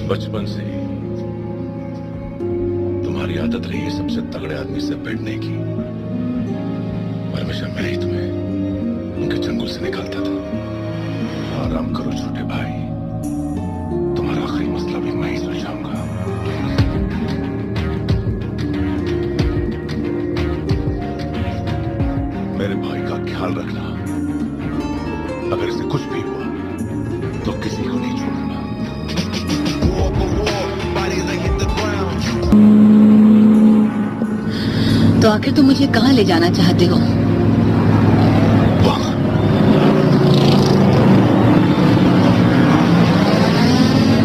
बचपन से ही तुम्हारी आदत रही है सबसे तगड़े आदमी से भिड़ने की। और हमेशा मैं ही तुम्हें उनके चंगुल से निकालता था। आराम करो छोटे भाई, तुम्हारा आखिरी मसला भी मैं ही सुलझाऊंगा। मेरे भाई का ख्याल रखना, अगर इसे कुछ भी हुआ तो किसी को नहीं छोड़ना। तो आखिर तुम मुझे कहाँ ले जाना चाहते हो? वहां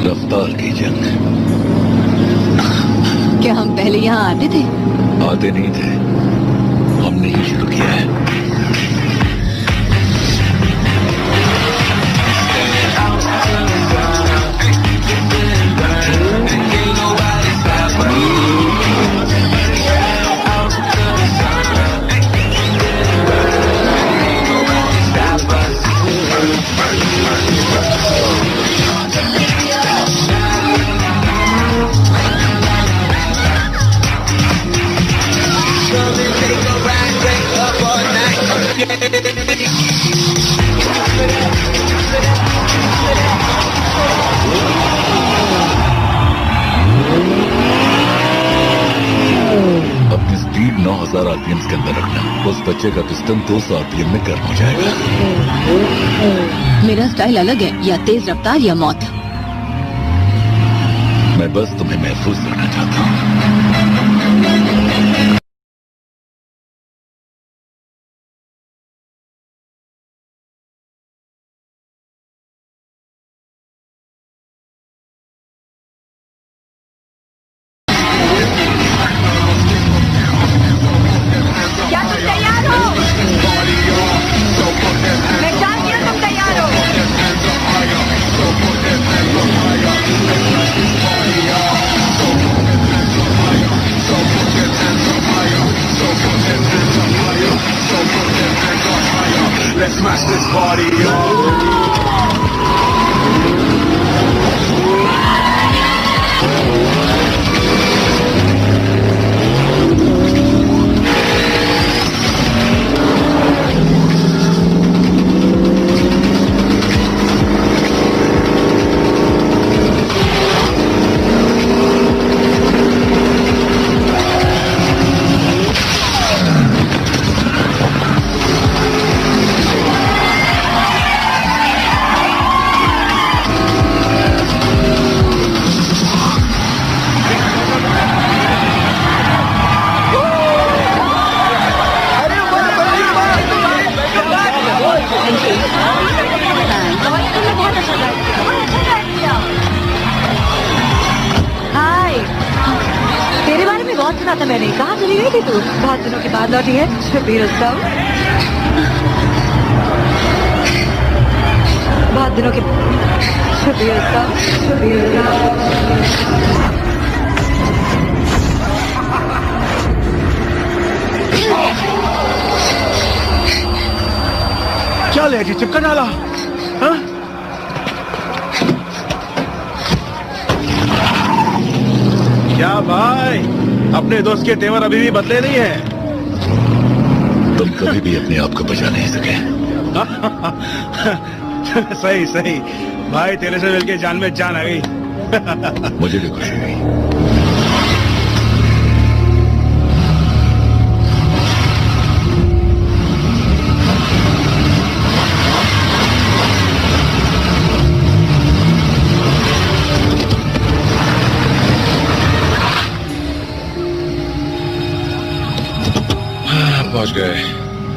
रफ्तार की जंग। क्या हम पहले यहाँ आते थे? आते नहीं थे, हमने ही शुरू किया है। अपनी स्पीड 9000 आरपीएम के अंदर रखना। उस बच्चे का पिस्टन 200 आरपीएम में गर्म हो जाएगा। मेरा स्टाइल अलग है, या तेज रफ्तार या मौत। मैं बस तुम्हें महफूज रखना चाहता हूँ। क्या तुम तैयार हो? मैं जानती हूँ तुम तैयार हो। Let's smash this party up. हाय, तेरे बारे में बहुत सुना था मैंने। कहाँ चली गई थी तू? बहुत दिनों के बाद लौटी है। शबीर रुस्तम, बहुत दिनों के शबीर रुस्तम, शबीर रुस्तम। क्या ले जी, चिपका डाला? हाँ? क्या भाई, अपने दोस्त के तेवर अभी भी बदले नहीं है। तुम कभी भी अपने आप को बचा नहीं सके। सही सही भाई, तेरे से मिलके जान में जान आ गई। मुझे भी खुशी हुई। पहुंच गए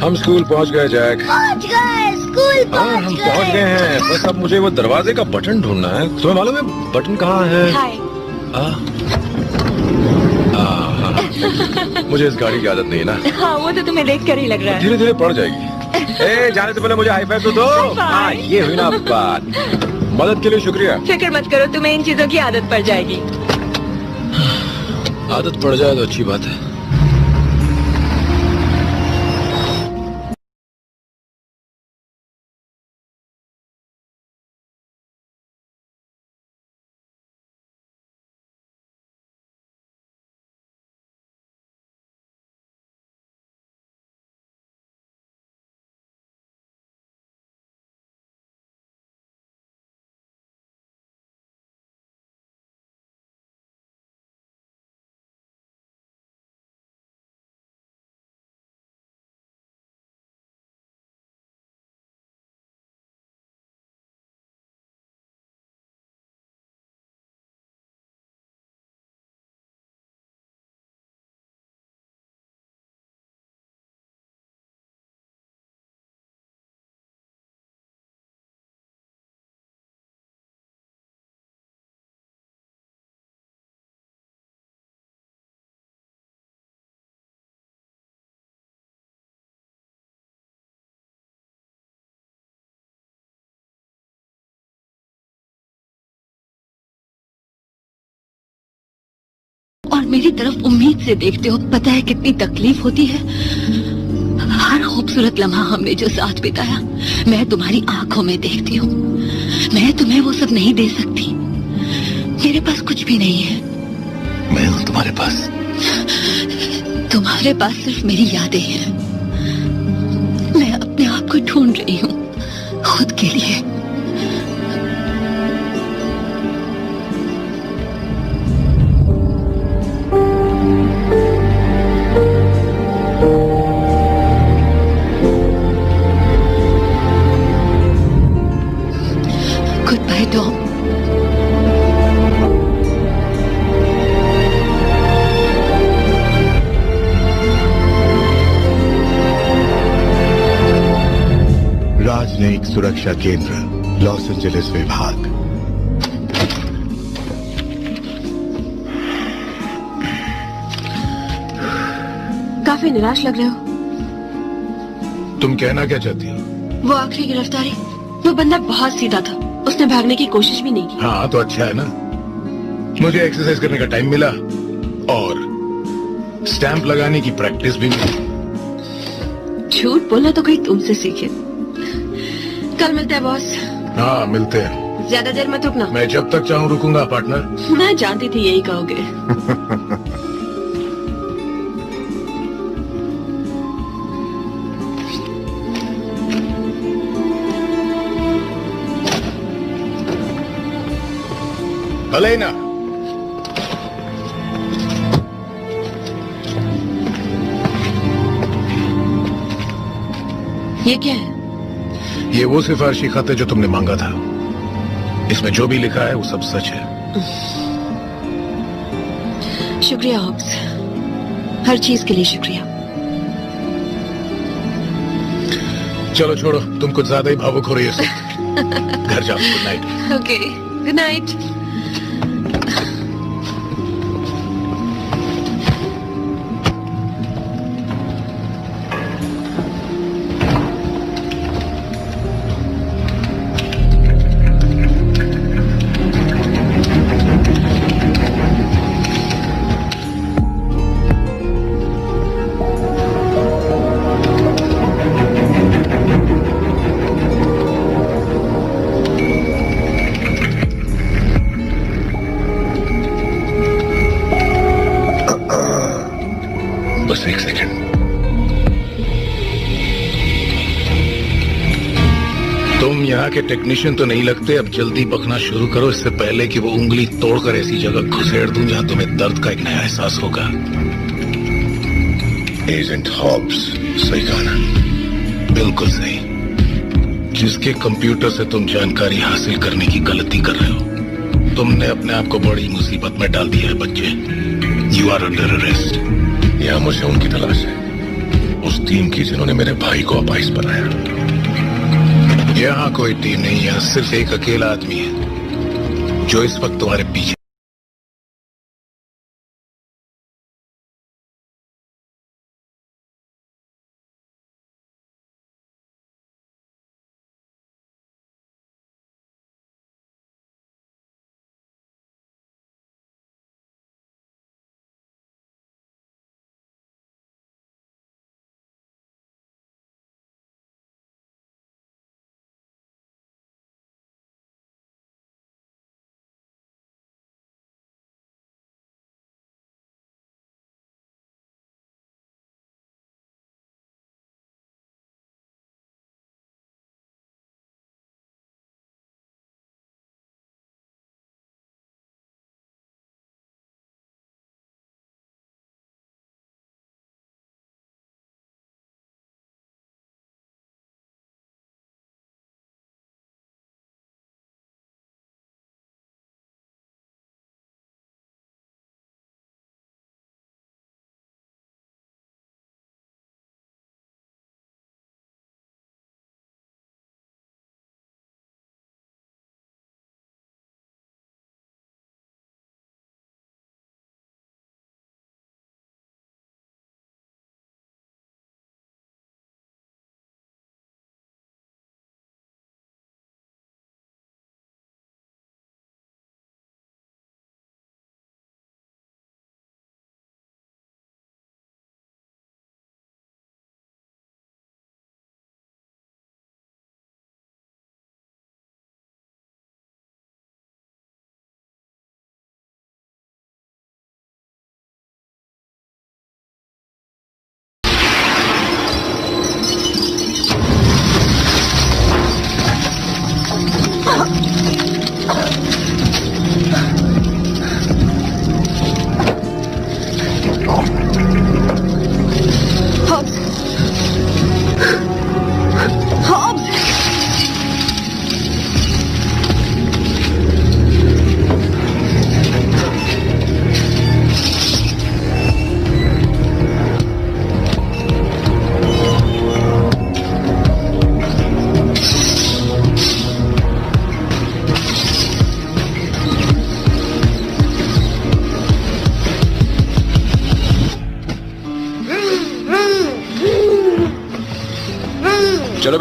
हम, स्कूल पहुंच गए जैक। पहुंच गए, स्कूल हाँ, पहुंच हम गए। पहुंच गए हैं। बस अब मुझे वो दरवाजे का बटन ढूंढना है। तुम्हें मालूम है बटन कहाँ है? हाय। मुझे इस गाड़ी की आदत नहीं है ना। हाँ, वो तो तुम्हें देख कर ही लग रहा है। धीरे धीरे पड़ जाएगी। ए, जाने से पहले मुझे हाई फाइव तो दो। हाँ, ये हुई ना बात। मदद के लिए शुक्रिया। फिक्र मत करो, तुम्हें इन चीजों की आदत पड़ जाएगी। आदत पड़ जाए तो अच्छी बात है। मेरी तरफ उम्मीद से देखते हो। पता है कितनी तकलीफ होती है। हर खूबसूरत लम्हा हमने जो साथ बिताया मैं तुम्हारी आंखों में देखती हूँ। मैं तुम्हें वो सब नहीं दे सकती। मेरे पास कुछ भी नहीं है। मैं हूं तुम्हारे पास। तुम्हारे पास सिर्फ मेरी यादें हैं। मैं अपने आप को ढूंढ रही हूँ खुद के लिए। Good bye Tom. राजनयिक सुरक्षा केंद्र, लॉस एंजलिस विभाग। काफी निराश लग रहे हो। तुम कहना क्या चाहती हो? वो आखिरी गिरफ्तारी, वो बंदा बहुत सीधा था। उसने भागने की कोशिश भी नहीं की। हाँ तो अच्छा है ना, मुझे एक्सरसाइज करने का टाइम मिला और स्टैंप लगाने की प्रैक्टिस भी मिली। झूठ बोलना तो कोई तुमसे सीखे। कल मिलते हैं बॉस। हाँ मिलते हैं। ज्यादा देर मत रुकना। मैं जब तक चाहूँ रुकूंगा पार्टनर। मैं जानती थी यही कहोगे। Elena! ये क्या है? ये वो सिफारिशी खत है जो तुमने मांगा था। इसमें जो भी लिखा है वो सब सच है। शुक्रिया हॉब्स, हर चीज के लिए शुक्रिया। चलो छोड़ो, तुम कुछ ज्यादा ही भावुक हो रही हो। घर जाओ। Good night. Okay, good night. बस एक सेकंड। तुम यहाँ के टेक्नीशियन तो नहीं लगते। अब जल्दी बकना शुरू करो, इससे पहले कि वो उंगली तोड़कर ऐसी जगह घुसेड़ दूं जहां तुम्हें दर्द का एक नया एहसास होगा। एजेंट हॉब्स, सही कहा ना? बिल्कुल सही। जिसके कंप्यूटर से तुम जानकारी हासिल करने की गलती कर रहे हो, तुमने अपने आप को बड़ी मुसीबत में डाल दिया है बच्चे। You are under arrest. यहाँ मुझे उनकी तलाश है, उस टीम की जिन्होंने मेरे भाई को अपाहिज बनाया। यहाँ कोई टीम नहीं, यहाँ सिर्फ एक अकेला आदमी है जो इस वक्त तुम्हारे पीछे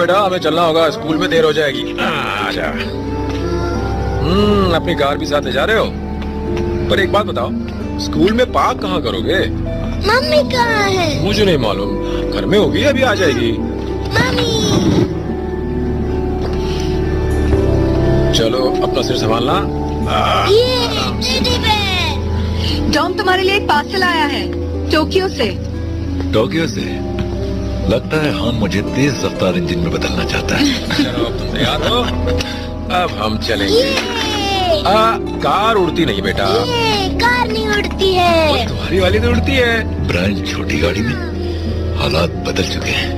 बेटा, हमें चलना होगा, स्कूल में देर हो जाएगी। आजा। अपनी कार भी साथ ले जा रहे हो? पर एक बात बताओ, स्कूल में पार्क कहाँ करोगे? मम्मी कहाँ है? मुझे नहीं मालूम, घर में होगी, अभी आ जाएगी। मम्मी। चलो अपना सिर संभालना। ये टेडी बेयर। टॉम तुम्हारे लिए एक पार्सल आया है टोक्यो से। टोक्यो से? लगता है हान मुझे तेज रफ्तार इंजन में बदलना चाहता है। चलो अब तुम तैयार हो, अब हम चलेंगे। कार उड़ती नहीं बेटा। ये कार नहीं उड़ती है। तुम्हारी वाली तो उड़ती है। ब्रायन, छोटी गाड़ी में हालात बदल चुके हैं।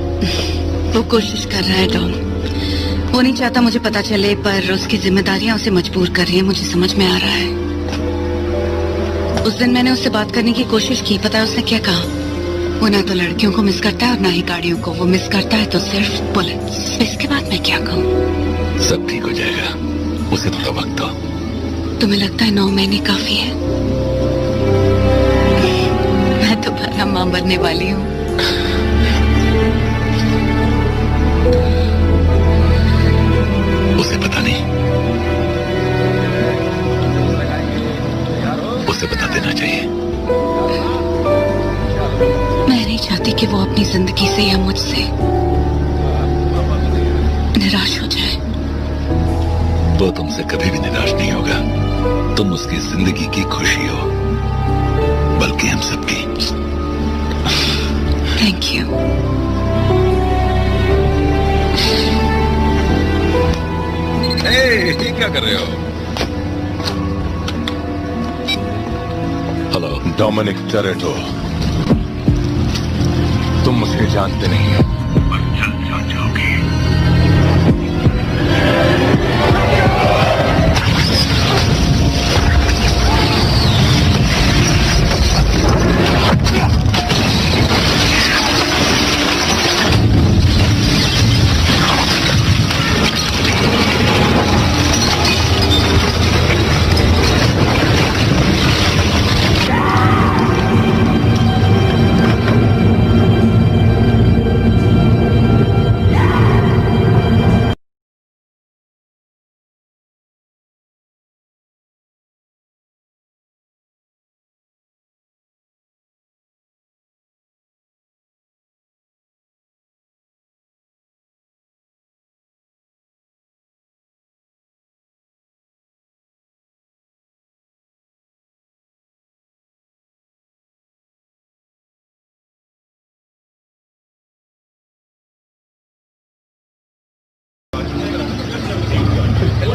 वो कोशिश कर रहा है टॉम। वो नहीं चाहता मुझे पता चले, पर उसकी जिम्मेदारियां उसे मजबूर कर रही है, मुझे समझ में आ रहा है। उस दिन मैंने उससे बात करने की कोशिश की, पता है उसने क्या कहा? वो ना तो लड़कियों को मिस करता है और ना ही गाड़ियों को। वो मिस करता है तो सिर्फ बुलेट्स। इसके बाद मैं क्या कहूँ? सब ठीक हो जाएगा, उसे थोड़ा वक्त दो। तुम्हें लगता है 9 महीने काफी है? मैं तो भला मां बनने वाली हूँ। उसे पता नहीं, उसे बता देना चाहिए। मैं नहीं चाहती कि वो अपनी जिंदगी से या मुझसे निराश हो जाए। वो तुमसे कभी भी निराश नहीं होगा। तुम उसकी जिंदगी की खुशी हो, बल्कि हम सबकी। Thank you. ये क्या कर रहे हो? हेलो। डोमिनिक टोरेटो, तुम मुझे जानते नहीं हो, पर जल्द जान जाओगे।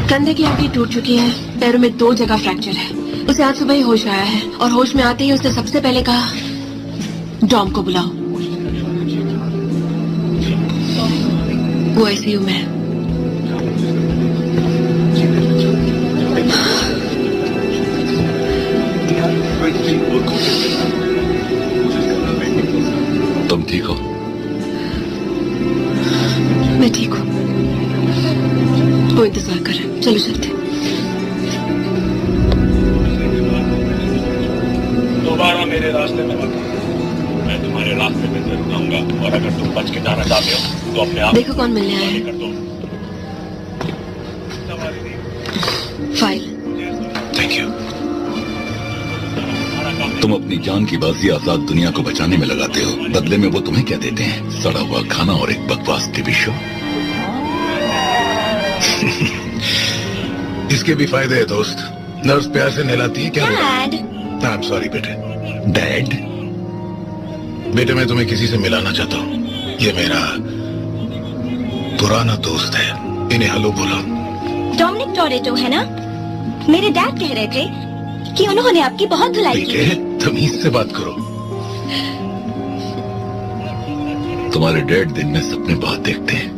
कंधे की हड्डी टूट चुकी है, पैरों में 2 जगह फ्रैक्चर है। उसे आज सुबह ही होश आया है और होश में आते ही उसने सबसे पहले कहा डॉम को बुलाओ। वो आईसीयू में है। तुम ठीक हो? मैं ठीक हूँ। वो इंतजार कर रहे हैं, चलो चलते। दोबारा मेरे रास्ते में मत आना। मैं तुम्हारे रास्ते में जरूर आऊंगा, और अगर तुम बच के जाना चाहते हो तो अपने आप देखो कौन मिलने आया है। कर दो। फाइल। Thank you. तुम अपनी जान की बाजी आजाद दुनिया को बचाने में लगाते हो, बदले में वो तुम्हें क्या देते हैं? सड़ा हुआ खाना और एक बकवास टीवी शो। इसके भी फायदे है दोस्त। नर्स प्यार से नहलाती है क्या? डैड। आई एम सॉरी बेटे। डैड? बेटे मैं तुम्हें किसी से मिलाना चाहता हूँ। ये मेरा पुराना दोस्त है, इन्हें हेलो बोलो। डोमिनिक टोरेटो है ना? मेरे डैड कह रहे थे कि उन्होंने आपकी बहुत धुलाई की। बेटे तमीज से बात करो। तुम्हारे डैड दिन में सपने बहुत देखते हैं।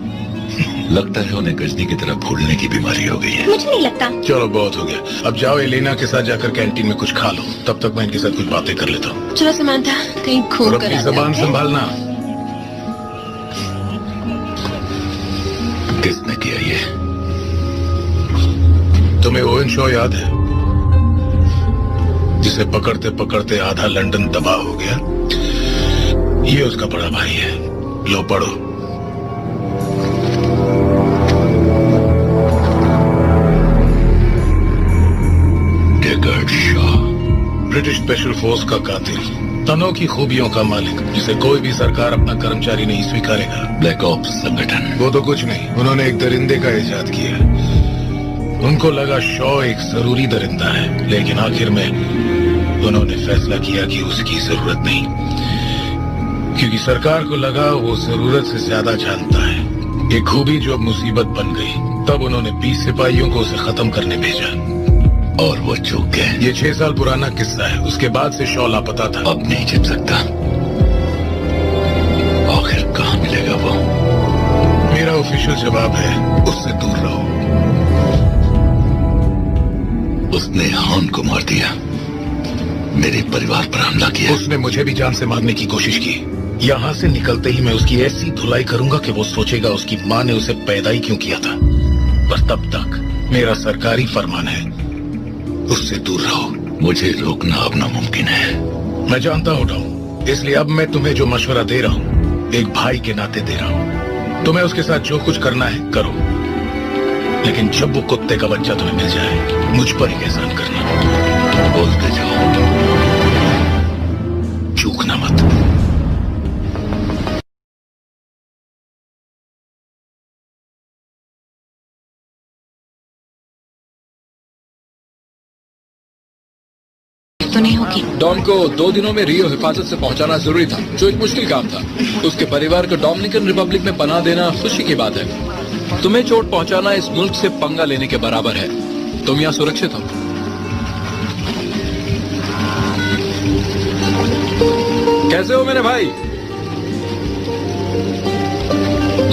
लगता है उन्हें गजनी की तरह भूलने की बीमारी हो गई है। मुझे नहीं लगता। चलो बहुत हो गया, अब जाओ एलेना के साथ जाकर कैंटीन में कुछ खा लो। तब तक मैं इनके साथ कुछ बातें कर लेता हूँ। चलो समांथा, कहीं और घूम कर अपनी आते जबान हैं। संभालना। किसने किया ये? तुम्हें ओवन शो याद है, जिसे पकड़ते पकड़ते आधा लंदन तबाह हो गया? ये उसका बड़ा भाई है। लो पढ़ो। ब्रिटिश स्पेशल फोर्स का कातिल, अनोखी खूबियों का मालिक, जिसे कोई भी सरकार अपना कर्मचारी नहीं स्वीकारेगा। ब्लैक ऑप्स संगठन। वो तो कुछ नहीं, उन्होंने एक दरिंदे का इजाद किया। उनको लगा शॉ एक जरूरी दरिंदा है, लेकिन आखिर में उन्होंने फैसला किया कि उसकी जरूरत नहीं, क्योंकि सरकार को लगा वो जरूरत से ज्यादा जानता है। एक खूबी जो अब मुसीबत बन गई, तब उन्होंने 20 सिपाहियों को उसे खत्म करने भेजा। और वो चूक गए। ये 6 साल पुराना किस्सा है। उसके बाद से शॉ लापता था। अब नहीं छिप सकता। आखिर कहाँ मिलेगा वो? मेरा ऑफिशियल जवाब है, उससे दूर रहो। उसने हॉर्न को मार दिया, मेरे परिवार पर हमला किया। उसने मुझे भी जान से मारने की कोशिश की। यहाँ से निकलते ही मैं उसकी ऐसी धुलाई करूंगा कि वो सोचेगा उसकी माँ ने उसे पैदा ही क्यों किया था। पर तब तक मेरा सरकारी फरमान है, उससे दूर रहो। मुझे रोकना अब नामुमकिन है। मैं जानता हूँ टॉम, इसलिए अब मैं तुम्हें जो मशवरा दे रहा हूँ, एक भाई के नाते दे रहा हूँ। तुम्हें उसके साथ जो कुछ करना है करो, लेकिन जब वो कुत्ते का बच्चा तुम्हें मिल जाए, मुझ पर एक एहसान करना। बोलते जाओ, चूकना मत। तो नहीं होगी। डॉन को 2 दिनों में रियो हिफाजत से पहुंचाना जरूरी था, जो एक मुश्किल काम था। उसके परिवार को डोमिनिकन रिपब्लिक में पनाह देना खुशी की बात है। तुम्हें चोट पहुंचाना इस मुल्क से पंगा लेने के बराबर है। तुम यहाँ सुरक्षित हो। कैसे हो मेरे भाई?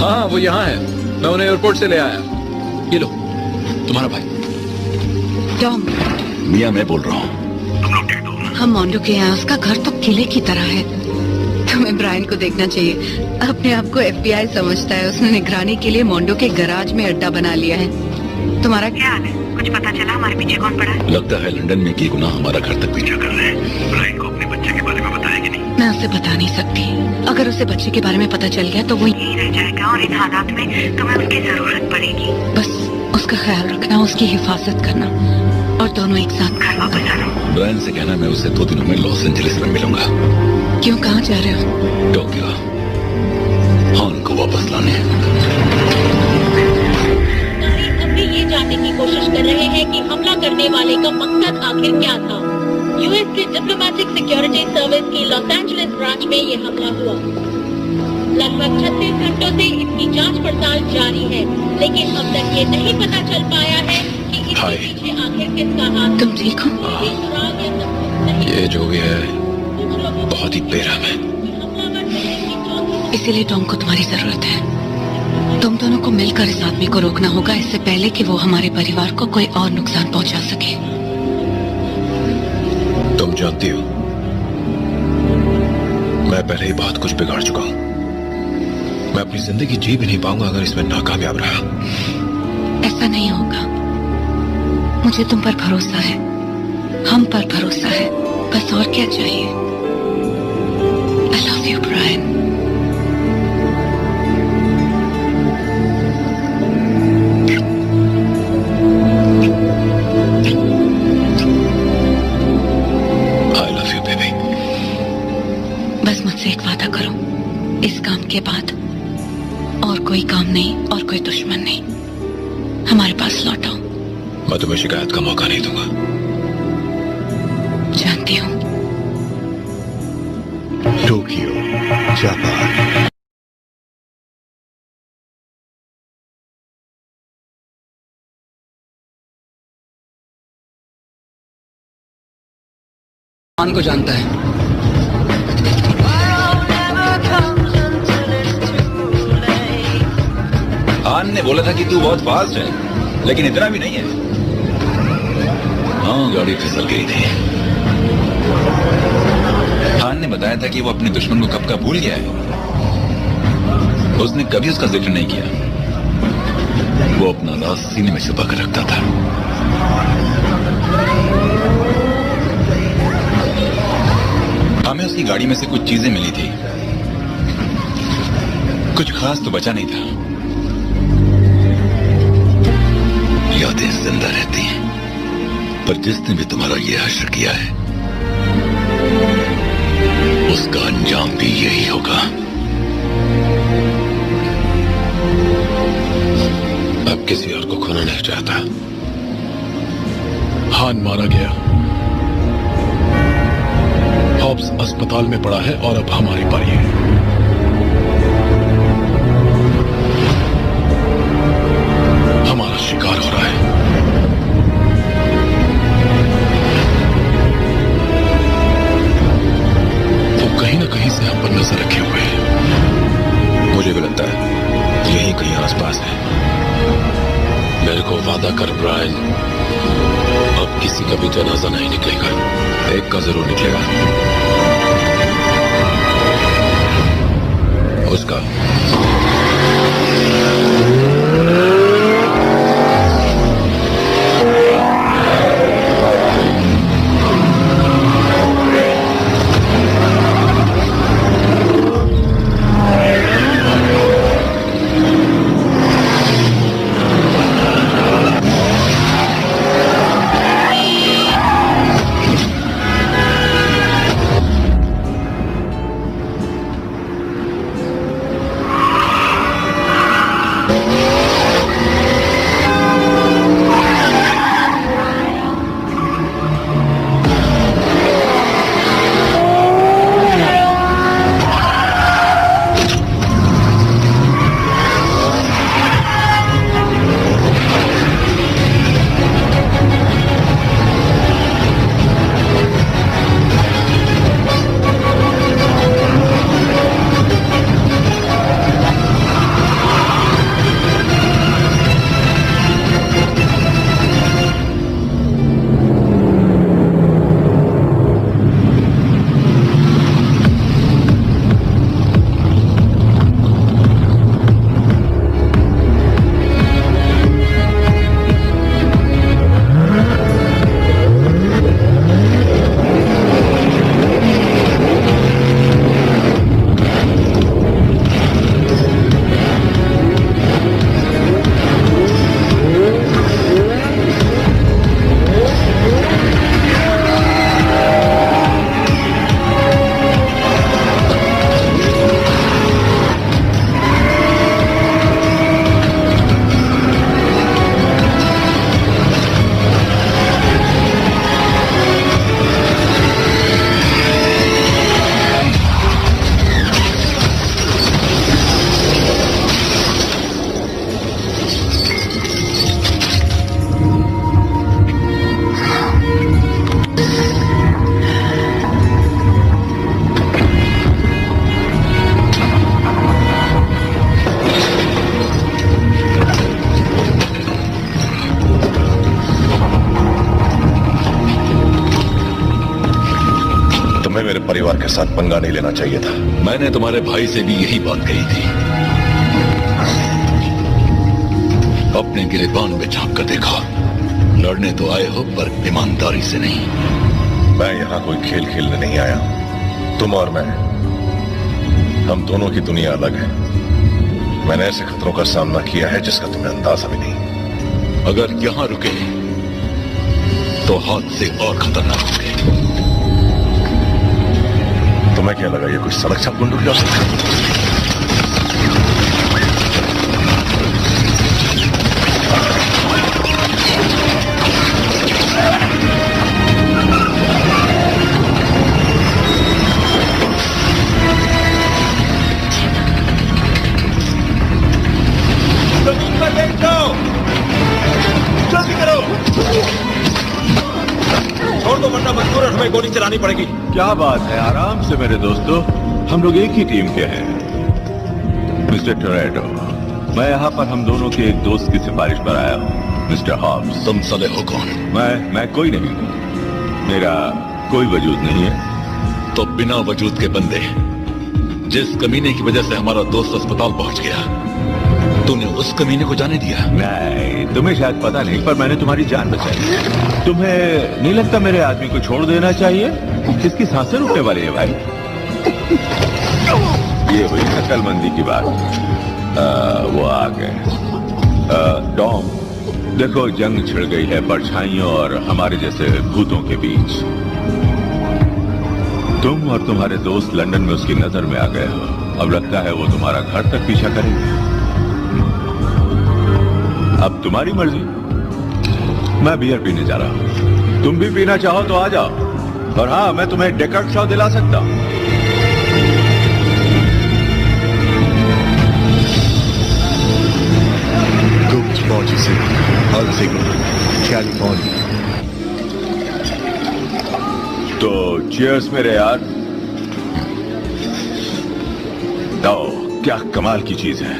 हाँ, वो यहाँ है। मैं उन्हें एयरपोर्ट से ले आया। ये लो, तुम्हारा भाई। टॉम, मियाँ मैं बोल रहा हूँ। हम मोंडो के यहाँ, उसका घर तो किले की तरह है। तुम्हें ब्रायन को देखना चाहिए। अपने आप को FBI समझता है। उसने निगरानी के लिए मोंडो के गैराज में अड्डा बना लिया है। तुम्हारा क्या हाल है? कुछ पता चला हमारे पीछे कौन पड़ा है? लगता है लंदन में की गुनाह हमारा घर तक पीछा कर रहे हैं। ब्रायन को अपने बच्चे के बारे में बताएगी नहीं? मैं उसे बता नहीं सकती। अगर उसे बच्चे के बारे में पता चल गया तो वो यही रह जाएगा, और इन हालात में तुम्हें उसकी जरूरत पड़ेगी। बस उसका ख्याल रखना, उसकी हिफाजत करना, और दोनों एक साथ घर वापस आना। ब्रायन से कहना मैं उससे 2 दिनों में लॉस एंजलिस में मिलूंगा। क्यों, कहाँ जा रहे हो? टोक्यो, हॉर्न को वापस लाने। अभी ये जानने की कोशिश कर रहे हैं कि हमला करने वाले का मकसद आखिर क्या था। यूएस के डिप्लोमेटिक सिक्योरिटी सर्विस की लॉस एंजलिस ब्रांच में ये हमला हुआ। लगभग 36 घंटों से इसकी जांच पड़ताल जारी है, लेकिन अब तक ये नहीं पता चल पाया है कि इसके पीछे आखिर किसका हाथ। तुम ठीक हो? ये जो भी है बहुत ही बेरहम है। इसीलिए टॉम को तुम्हारी जरूरत है। तुम दोनों को मिलकर इस आदमी को रोकना होगा, इससे पहले कि वो हमारे परिवार को कोई और नुकसान पहुंचा सके। तुम जानती हो, मैं पहले ही बहुत कुछ बिगाड़ चुका हूं। मैं अपनी जिंदगी जी भी नहीं पाऊंगा अगर इसमें नाकामयाब रहा। ऐसा नहीं होगा। मुझे तुम पर भरोसा है, हम पर भरोसा है, बस और क्या चाहिए। I love you, Brian. I love you, baby. बस मुझसे एक वादा करो, इस काम के बाद और कोई काम नहीं और कोई दुश्मन नहीं, हमारे पास लौटो। मैं तुम्हें शिकायत का मौका नहीं दूंगा। जानती हूँ। Tokyo, Japan. को जानता है। हान ने बोला था कि तू बहुत फास्ट है, लेकिन इतना भी नहीं है। हाँ, गाड़ी फिसल गई थी। हान ने बताया था कि वो अपने दुश्मन को कब का भूल गया है। उसने कभी उसका जिक्र नहीं किया। वो अपना राज सीने में छुपा कर रखता था। हमें उसकी गाड़ी में से कुछ चीजें मिली थी। कुछ खास तो बचा नहीं था। यादें जिंदा रहती हैं, पर जिसने भी तुम्हारा ये हश्र किया है उसका अंजाम भी यही होगा। अब किसी और को खोना नहीं चाहता। हान मारा गया, हॉब्स अस्पताल में पड़ा है और अब हमारी पारी है। हमारा शिकार हो रहा है। वो कहीं ना कहीं से हम पर नजर रखे हुए हैं। मुझे भी लगता है यही कहीं आसपास है। मेरे को वादा कर ब्रायन, अब किसी का भी जनाजा नहीं निकलेगा। एक का जरूर निकलेगा, उसका। परिवार के साथ पंगा नहीं लेना चाहिए था। मैंने तुम्हारे भाई से भी यही बात कही थी। अपने गिरेबान में झांक कर देखा। लड़ने तो आए हो पर ईमानदारी से नहीं। मैं यहाँ कोई खेल खेलने नहीं आया। तुम और मैं, हम दोनों की दुनिया अलग है। मैंने ऐसे खतरों का सामना किया है जिसका तुम्हें अंदाजा भी नहीं। अगर यहाँ रुके तो हाथ से और खतरनाक होंगे। तुम्हें क्या लगा ये कोई सड़क छाप बंदूक हो सकता है? जमीन पर लेट जाओ, जल्दी करो। छोड़ दो वरना मजबूरन हमें गोली चलानी पड़ेगी। क्या बात है, आराम से मेरे दोस्तों, हम लोग एक ही टीम के हैं। मिस्टर टोरेटो, मैं यहाँ पर हम दोनों के एक दोस्त की सिफारिश पर आया हूँ। Mister Hobbs. तुम साले हो कौन? मैं कोई नहीं हूँ, मेरा कोई वजूद नहीं है। तो बिना वजूद के बंदे, जिस कमीने की वजह से हमारा दोस्त अस्पताल पहुंच गया, तूने उस कमीने को जाने दिया? नहीं, तुम्हें शायद पता नहीं, पर मैंने तुम्हारी जान बचाई। तुम्हें नहीं लगता मेरे आदमी को छोड़ देना चाहिए? किसकी सांसें रुकने वाली है भाई? ये हुई अक्लमंदी की बात। वो आ गए। टॉम, देखो जंग छिड़ गई है परछाइयों और हमारे जैसे भूतों के बीच। तुम और तुम्हारे दोस्त लंदन में उसकी नजर में आ गए हो। अब लगता है वो तुम्हारा घर तक पीछा करेंगे। अब तुम्हारी मर्जी। मैं बियर पीने जा रहा हूं। तुम भी पीना चाहो तो आ जाओ। और हाँ, मैं तुम्हें डेकर्ट शॉ दिला सकता हूं। गुप्त 46 Alcigna, कैलिफोर्निया। तो चीयर्स मेरे यार। तो क्या कमाल की चीज है।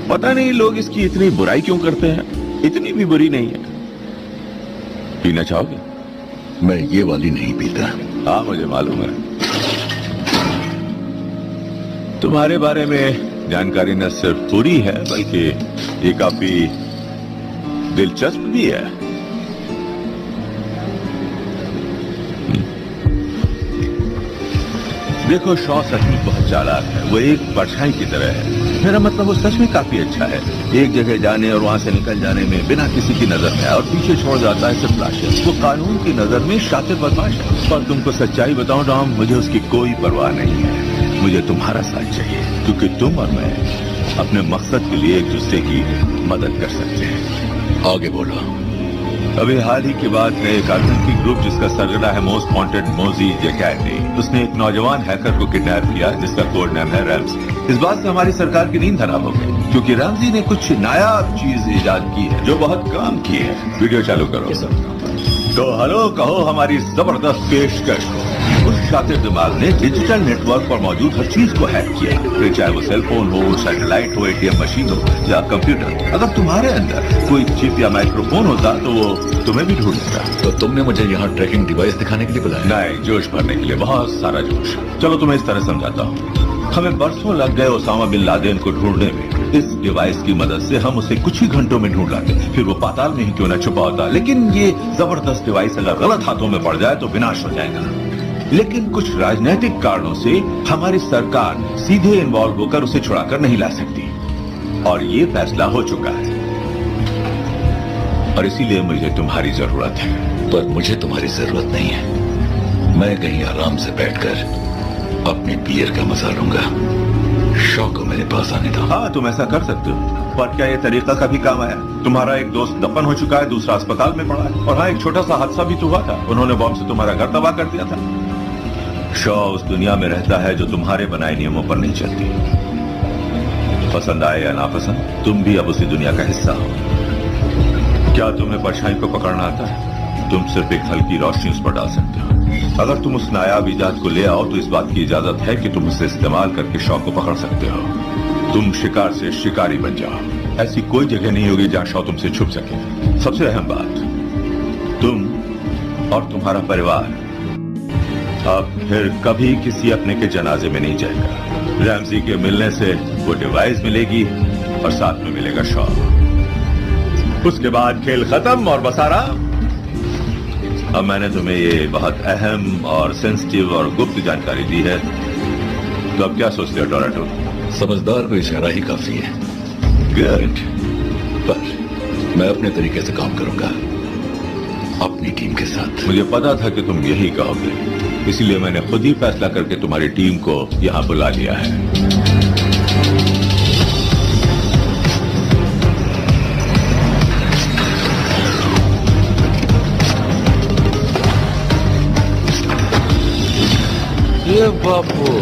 पता नहीं लोग इसकी इतनी बुराई क्यों करते हैं। इतनी भी बुरी नहीं है। पीना चाहोगे? मैं ये वाली नहीं पीता। हाँ, मुझे मालूम है। तुम्हारे बारे में जानकारी न सिर्फ पूरी है बल्कि ये काफी दिलचस्प भी है। देखो, शॉ सचमुच बहुत चालाक है। वो एक परछाई की तरह है। मेरा मतलब वो सच में काफी अच्छा है। एक जगह जाने और वहां से निकल जाने में बिना किसी की नजर में और पीछे छोड़ जाता है सिर्फ लाशें। वो कानून की नजर में शातिर बदमाश है। पर तुमको सच्चाई बताऊं राम, मुझे उसकी कोई परवाह नहीं है। मुझे तुम्हारा साथ चाहिए क्योंकि तुम और मैं अपने मकसद के लिए एक दूसरे की मदद कर सकते हैं। आगे बोलो। अभी हाल ही की बात है, एक आतंकी ग्रुप जिसका सरगना है मोस्ट वांटेड मोजी जैकेटी, उसने एक नौजवान हैकर को किडनैप किया जिसका कोड नाम है रैमजी। इस बात से हमारी सरकार की नींद हराम हो गई क्योंकि रैमजी ने कुछ नायाब चीज इजाद की है जो बहुत काम की है। वीडियो चालू करो। तो हेलो कहो हमारी जबरदस्त पेशकश को। उस शातिर दिमाग ने डिजिटल नेटवर्क पर मौजूद हर चीज को हैक किया, फिर चाहे वो सेल फोन हो, सैटेलाइट हो, एटीएम मशीन हो या कंप्यूटर। अगर तुम्हारे अंदर कोई चिप या माइक्रोफोन होता तो वो तुम्हें भी ढूंढ लेता। तो तुमने मुझे यहाँ ट्रैकिंग डिवाइस दिखाने के लिए बुलाया? नहीं, जोश भरने के लिए, बहुत सारा जोश। चलो तुम्हें इस तरह समझाता हूँ। हमें बरसों लग गए ओसामा बिन लादेन को ढूंढने में। इस डिवाइस की मदद से हम उसे कुछ ही घंटों में ढूंढ लाते, फिर वो पाताल में ही क्यों न छुपा होता। लेकिन ये जबरदस्त डिवाइस अगर गलत हाथों में पड़ जाए तो विनाश हो जाएगा। लेकिन कुछ राजनीतिक कारणों से हमारी सरकार सीधे इन्वॉल्व होकर उसे छुड़ाकर नहीं ला सकती और ये फैसला हो चुका है और इसीलिए मुझे तुम्हारी जरूरत है। पर मुझे तुम्हारी जरूरत नहीं है। मैं कहीं आराम से बैठकर अपनी बियर का मजा लूंगा। शॉ को मेरे पास आने दो। हाँ, तुम ऐसा कर सकते हो। पर क्या ये तरीका कभी काम आया? तुम्हारा एक दोस्त दफन हो चुका है, दूसरा अस्पताल में पड़ा है और हाँ, एक छोटा सा हादसा भी तो हुआ था। उन्होंने बॉम्ब से तुम्हारा घर तबाह कर दिया था। शॉ उस दुनिया में रहता है जो तुम्हारे बनाए नियमों पर नहीं चलती। पसंद आए या नापसंद, तुम भी अब उसी दुनिया का हिस्सा हो। क्या तुम्हें परछाई को पकड़ना आता है? तुम सिर्फ एक हल्की रोशनी उस पर डाल सकते हो। अगर तुम उस नायाब इजाद को ले आओ तो इस बात की इजाजत है कि तुम उसे इस्तेमाल करके शॉ को पकड़ सकते हो। तुम शिकार से शिकारी बन जाओ। ऐसी कोई जगह नहीं होगी जहां शॉ तुमसे छुप सके। सबसे अहम बात, तुम और तुम्हारा परिवार अब फिर कभी किसी अपने के जनाजे में नहीं जाएगा। रैमजी के मिलने से वो डिवाइस मिलेगी और साथ में मिलेगा शॉ। उसके बाद खेल खत्म और बस आराम। अब मैंने तुम्हें ये बहुत अहम और सेंसिटिव और गुप्त जानकारी दी है, तो अब क्या सोचते हो टोरेटो? समझदार को इशारा ही काफी है। गुड। पर मैं अपने तरीके से काम करूंगा, अपनी टीम के साथ। मुझे पता था कि तुम यही कहोगे, इसलिए मैंने खुद ही फैसला करके तुम्हारी टीम को यहां बुला लिया है। ये बापू,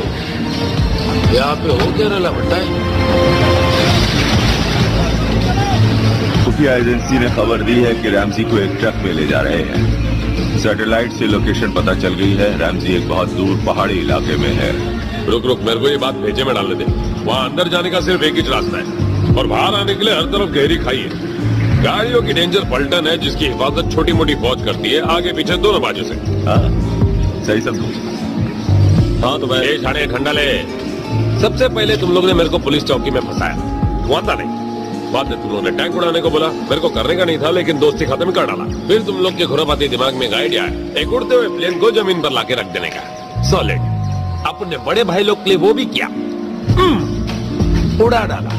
यहाँ पे हो क्या रहा भट्टा? खुफिया एजेंसी ने खबर दी है कि रैमजी को एक ट्रक में ले जा रहे हैं। सैटेलाइट से लोकेशन पता चल गई है। रैमजी एक बहुत दूर पहाड़ी इलाके में है। रुक रुक, मेरे को ये बात भेजे में डालने दे। वहाँ अंदर जाने का सिर्फ एक ही रास्ता है और बाहर आने के लिए हर तरफ गहरी खाई है। गाड़ियों की डेंजर पलटन है जिसकी हिफाजत छोटी मोटी फौज करती है, आगे पीछे दोनों बाजू से। सही समझो। हाँ तो भाई छाड़े ठंडा ले। सबसे पहले तुम लोग ने मेरे को पुलिस चौकी में फंसाया, हुआ नहीं। बाद में तुम लोगों ने टैंक उड़ाने को बोला, मेरे को करने का नहीं था लेकिन दोस्ती खत्म कर डाला। फिर तुम लोग के खुरापाती दिमाग में एक आइडिया है, एक उड़ते हुए प्लेन को जमीन पर लाके रख देने का। सॉलिड। अपने बड़े भाई लोग के लिए वो भी किया, उड़ा डाला।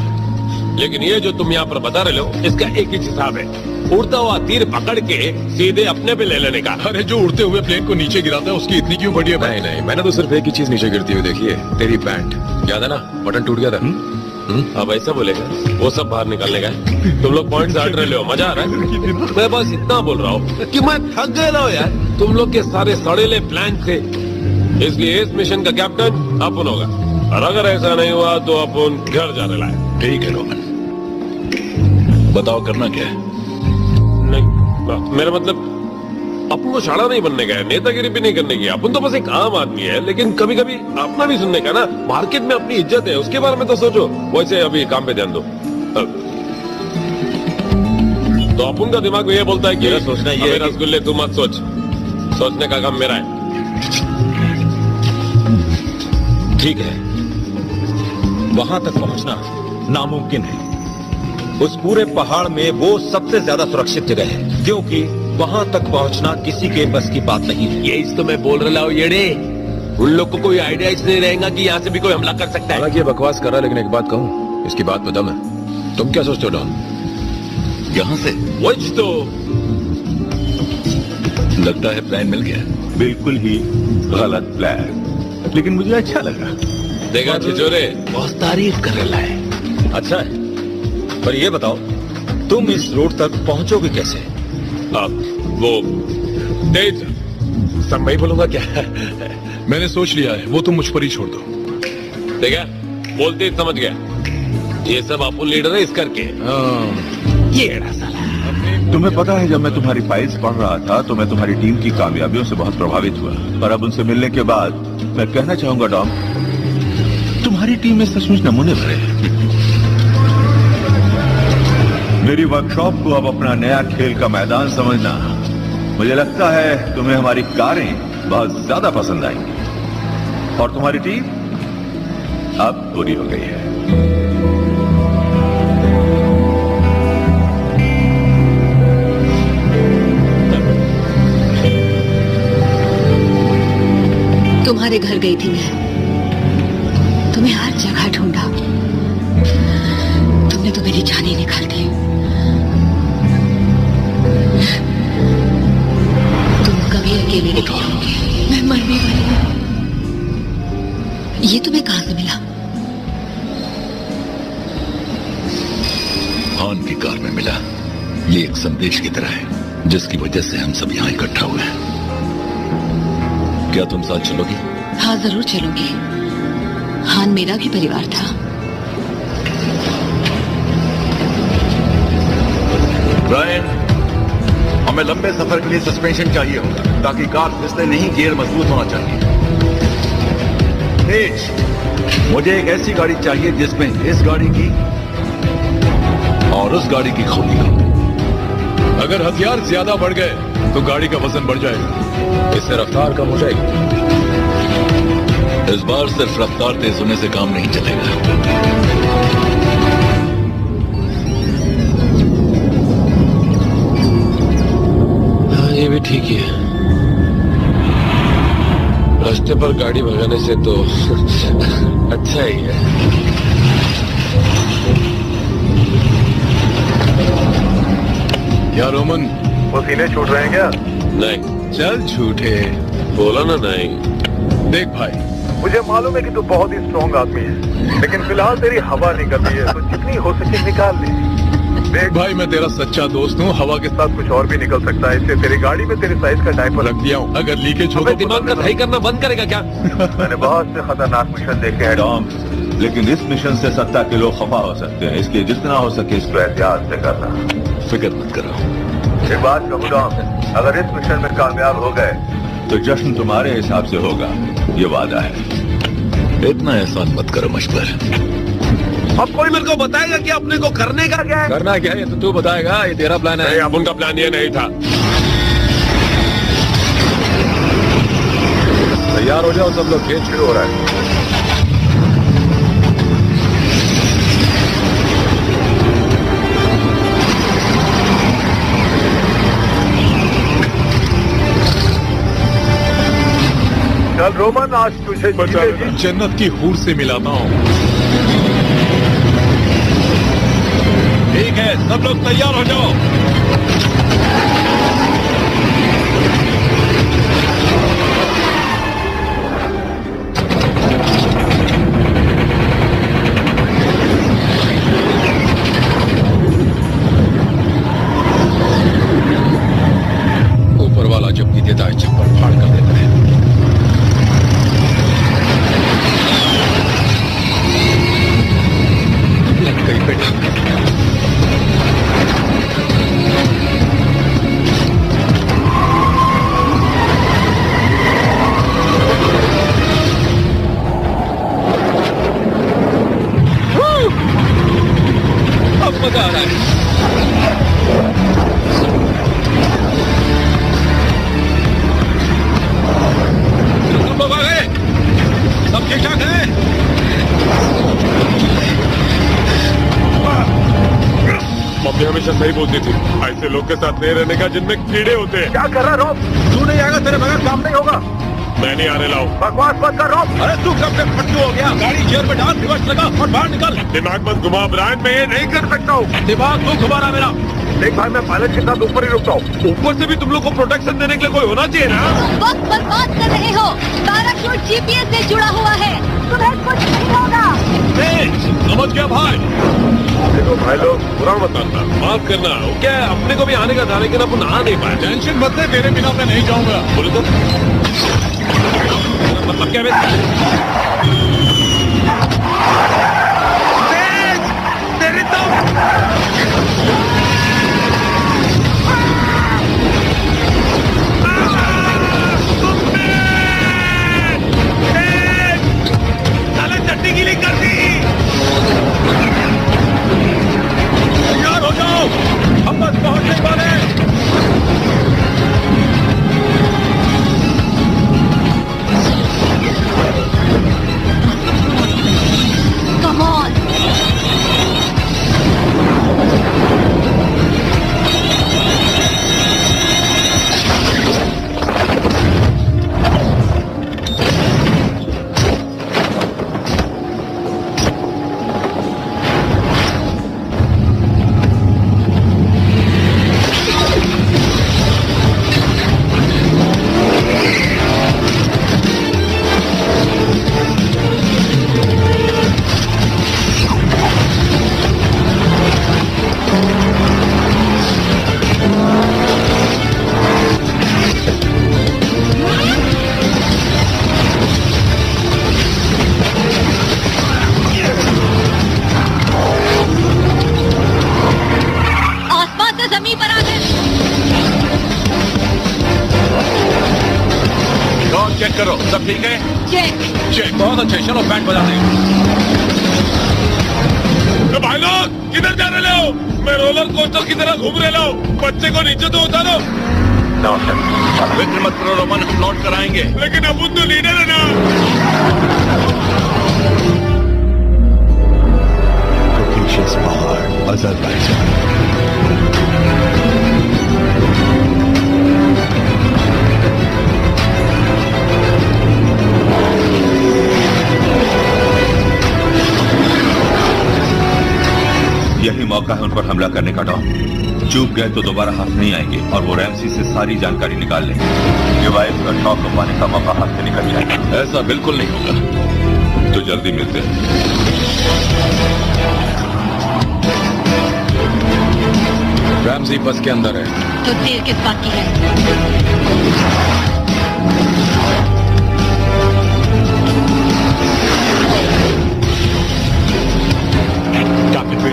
लेकिन ये जो तुम यहाँ पर बता रहे हो इसका एक ही हिसाब है। उड़ता हुआ तीर पकड़ के सीधे अपने पे ले लेने का। अरे जो उड़ते हुए प्लेन को नीचे गिराता है उसकी इतनी क्यों बड़ी है? नहीं नहीं, मैंने तो सिर्फ एक ही चीज नीचे गिरती हुई देखी है, तेरी पैंट। याद है ना, बटन टूट गया था। अब ऐसा बोलेगा? वो सब बाहर निकालने का है। तुम लोग पॉइंट हट रहे हो, मजा आ रहा है? मैं बस इतना बोल रहा हूँ कि मैं थक गया हो यार, तुम लोग के सारे सड़ेले प्लान थे। इसलिए इस मिशन का कैप्टन अपन होगा, और अगर ऐसा नहीं हुआ तो अपन घर जाने लाए। ठीक है रोमन, बताओ करना क्या है? नहीं, मेरा मतलब अपन को शाड़ा नहीं बनने का है, नेतागिरी भी नहीं करने की। अपन तो बस एक आम आदमी है, लेकिन कभी कभी अपना भी सुनने का ना। मार्केट में अपनी इज्जत है, उसके बारे में तो सोचो। वैसे अभी काम पे ध्यान दो। तो अपन का दिमाग ये बोलता है कि सोचना ये रसगुल्ले तू मत सोच, सोचने का काम मेरा है। ठीक है, वहां तक पहुंचना नामुमकिन है। उस पूरे पहाड़ में वो सबसे ज्यादा सुरक्षित जगह है, क्योंकि वहां तक पहुंचना किसी के बस की बात नहीं है। ये तो मैं बोल रहा हूँ येड़े, उन लोग को कोई आइडिया नहीं रहेगा कि यहाँ से भी कोई हमला कर सकता है। हालांकि ये बकवास कर रहा है, लेकिन एक बात कहूँ, इसकी बात में दम है। तुम क्या सोचते हो डॉन? यहाँ से वही तो लगता है प्लान मिल गया। बिल्कुल ही गलत प्लान, लेकिन मुझे अच्छा लगा। देखा छिचोरे, बहुत तारीफ कर रहा है। अच्छा है, पर ये बताओ तुम इस रोड तक पहुंचोगे कैसे? वो तेज, सब मैं ही बोलूंगा क्या? मैंने सोच लिया है, वो तुम मुझ पर ही छोड़ दो। देखा, बोलते ही समझ गया। ये सब अपन लीडर है इस करके। ये साला। तुम्हें पता है, जब मैं तुम्हारी फाइल्स पढ़ रहा था तो मैं तुम्हारी टीम की कामयाबियों से बहुत प्रभावित हुआ, और अब उनसे मिलने के बाद मैं कहना चाहूंगा डॉम, तुम्हारी टीम में सचमुच नमूने भरे हैं। मेरी वर्कशॉप को अब अपना नया खेल का मैदान समझना। मुझे लगता है तुम्हें हमारी कारें बहुत ज्यादा पसंद आएंगी, और तुम्हारी टीम अब पूरी हो गई है। तुम्हारे घर गई थी मैं, तुम्हें हर जगह ढूंढा, तुमने तो मेरी जान ही निकाल दी। तुम कभी अकेले नहीं रहोगे, मैं मरने वाली हूँ। ये तुम्हें कहां से मिला? हान की कार में मिला। ये एक संदेश की तरह है, जिसकी वजह से हम सब यहाँ इकट्ठा हुए हैं। क्या तुम साथ चलोगी? हाँ, जरूर चलूंगी। हान मेरा भी परिवार था। ब्रायन, हमें लंबे सफर के लिए सस्पेंशन चाहिए होगा, ताकि कार फिसले नहीं, गियर मजबूत होना चाहिए। तेज, मुझे एक ऐसी गाड़ी चाहिए जिसमें इस गाड़ी की और उस गाड़ी की खूबी हो। अगर हथियार ज्यादा बढ़ गए तो गाड़ी का वजन बढ़ जाएगा, इससे रफ्तार कम हो जाएगी। इस बार सिर्फ रफ्तार तेज होने से काम नहीं चलेगा। हाँ, ये भी ठीक है। रास्ते पर गाड़ी भगाने से तो अच्छा ही है। क्या रोमन, वो सीने छूट रहे हैं क्या? नहीं, चल झूठे। बोला ना नहीं। देख भाई, मुझे मालूम है कि तू बहुत ही स्ट्रॉन्ग आदमी है, लेकिन फिलहाल तेरी हवा निकल रही है, तो जितनी हो सके निकाल ले। देख भाई, मैं तेरा सच्चा दोस्त हूँ। हवा के साथ कुछ और भी निकल सकता है, इसलिए तेरी गाड़ी में तेरे साइज का डायपर रख दिया हूँ। अगर लीकेज हो तो दिमाग का सही करना बंद करेगा क्या? मैंने बहुत से खतरनाक मिशन देखे हैं डॉम, लेकिन इस मिशन से 70 किलो खफा हो सकते हैं, इसलिए जितना हो सके इसको एहतियात से करना। फिक्र मत करो। एक बात कहूँ डॉम, अगर इस मिशन में कामयाब हो गए तो जश्न तुम्हारे हिसाब से होगा, ये वादा है। इतना एहसान मत करो मुझ पर। अब कोई मेरे को बताएगा कि अपने को करने का क्या है? करना क्या है ये तो तू बताएगा, ये तेरा प्लान है। अब उनका प्लान ये नहीं था। तैयार हो जाओ सब लोग, खेल शुरू हो रहा है। चल रोमन, आज तुझे जन्नत की हूर से मिलाता हूँ। ठीक है, सब लोग तैयार हो जाओ। सही बोलती थी, ऐसे लोग के साथ नहीं रहने का जिनमें कीड़े होते हैं। क्या कर रहा रोब? तू नहीं आएगा तेरे बगैर काम नहीं होगा। मैं नहीं आने लाऊं। बकवास मत कर रोब। अरे तू कब से फट्टू हो गया? गाड़ी गियर में डाल, रिवर्स लगा और बाहर निकल। दिमाग मत घुमा ब्रायन, मैं ये नहीं कर सकता हूँ। दिमाग तू घुमा रहा मेरा। देख भाई, मैं पायलट के साथ ऊपर ही रुकता हूँ। ऊपर से भी तुम लोग को प्रोटेक्शन देने के लिए कोई होना चाहिए ना। वक्त बर्बाद कर रहे हो। पैराशूट जीपीएस से जुड़ा हुआ है, तुम्हें कुछ नहीं होगा। समझ गया भाई। देखो भाई लोग, बुरा मत मानना, माफ करना। क्या है, अपने को भी आने का था लेकिन अपन आ नहीं पाए। टेंशन मत ले, तेरे बिना मैं नहीं जाऊंगा। बोलो तो मतलब क्या? तेरी तो चट्टी गीली कर दी। तैयार हो जाओ, हम बस पहुंचने वाले। Come on. चेक करो, सब ठीक है? चेक। बहुत अच्छे, चलो बैंड बजा दें। भाई लोग किधर जा रहे हो? मैं रोलर कोस्टर की तरह घूम रहे हो। बच्चे को नीचे तो उतारो। फिक्र मत करो रोमन, हम लौट कर आएंगे। लेकिन अब तो लीडर है ना। पहाड़ अजरबैजान। यही मौका है उन पर हमला करने का डॉन। चूक गए तो दोबारा हाथ नहीं आएंगे और वो रैमसी से सारी जानकारी निकाल लेंगे। डिवाइस का शॉक पाने का मौका हाथ से निकल जाएगा। ऐसा बिल्कुल नहीं होगा। तो जल्दी मिलते हैं। रैमसी बस के अंदर है। तो देर किस बात की है?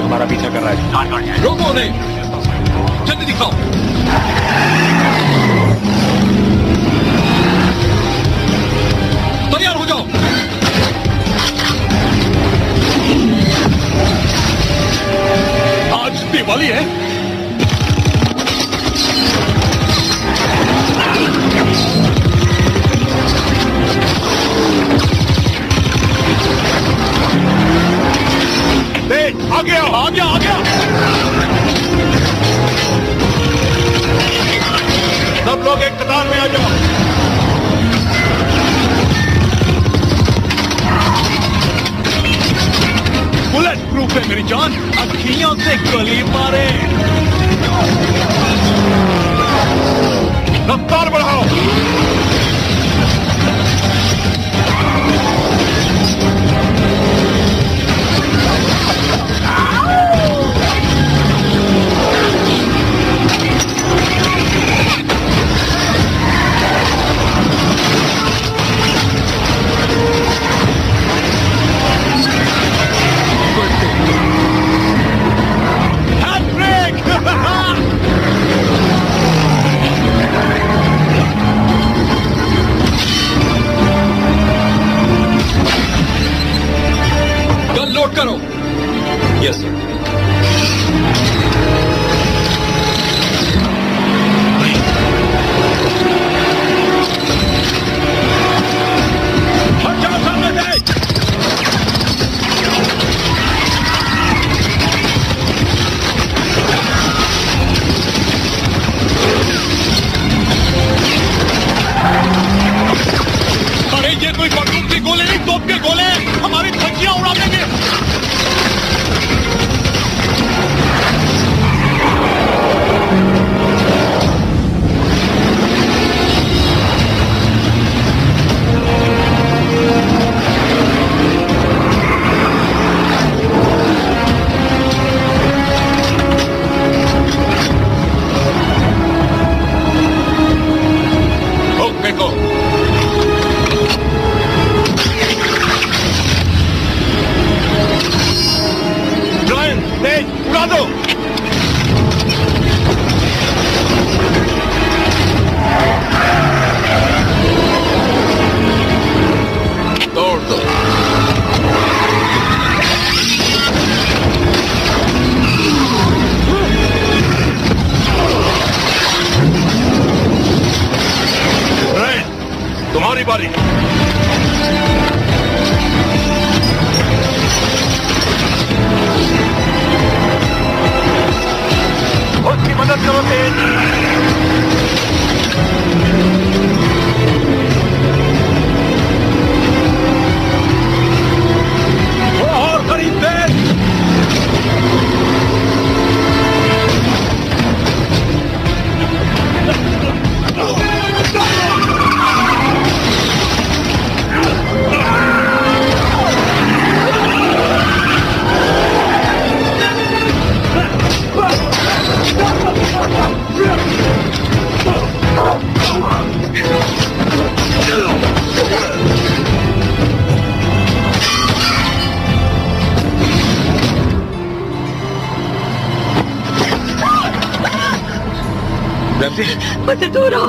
हमारा पीछा कर रहा है। रोको नहीं, जल्दी दिखाओ। तैयार हो जाओ। आज दिवाली है। आ गया। सब लोग एक कतार में आ जाओ। बुलेट प्रूफ है मेरी जान, अखियों से गोली मारे। तुम्हारी बारी। उसकी मदद करो तेज। थोड़ा और करीब तेज। मुझसे दूर हो,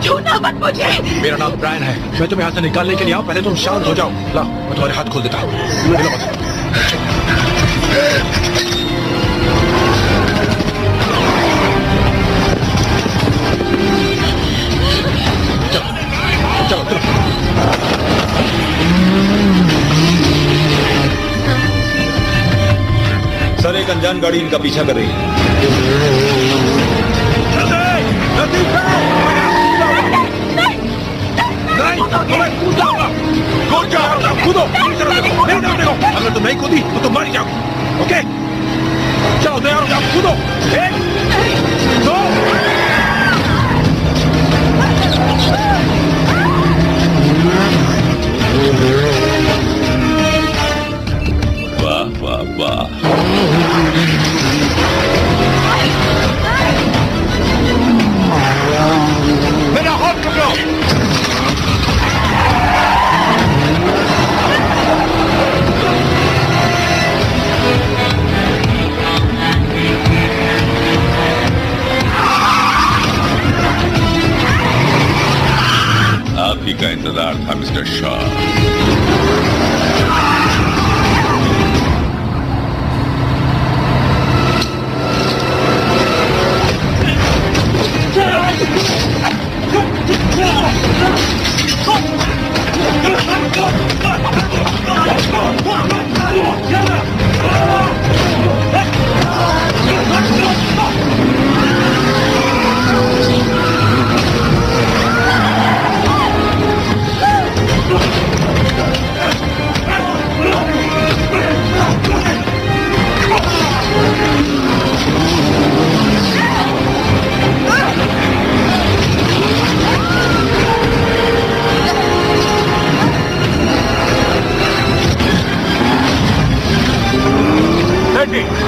छूना मत मुझे। मेरा नाम ब्रायन है, मैं तुम्हें यहाँ से निकालने के लिए आऊँ। पहले तुम शांत हो जाओ। लाओ, मैं तुम्हारे हाथ खोल देता हूँ। चलो चलो। सर, एक अनजान गाड़ी इनका पीछा कर रही है। अगर तुम नहीं कूदी तो तुम मर जाओगे। ओके, चलो तैयार हो जाओ, कूदो। 1 2। वाह वाह वाह। मेरा हाथ पकड़ो। आप ही का इंतजार था मिस्टर शाह।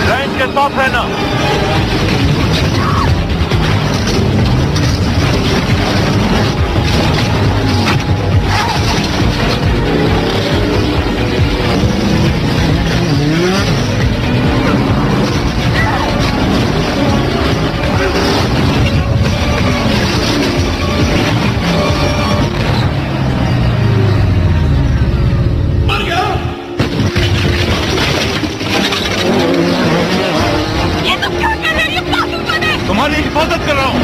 लाइन के साथ रहना। तुम्हारी हिफाजत कर रहा हूं।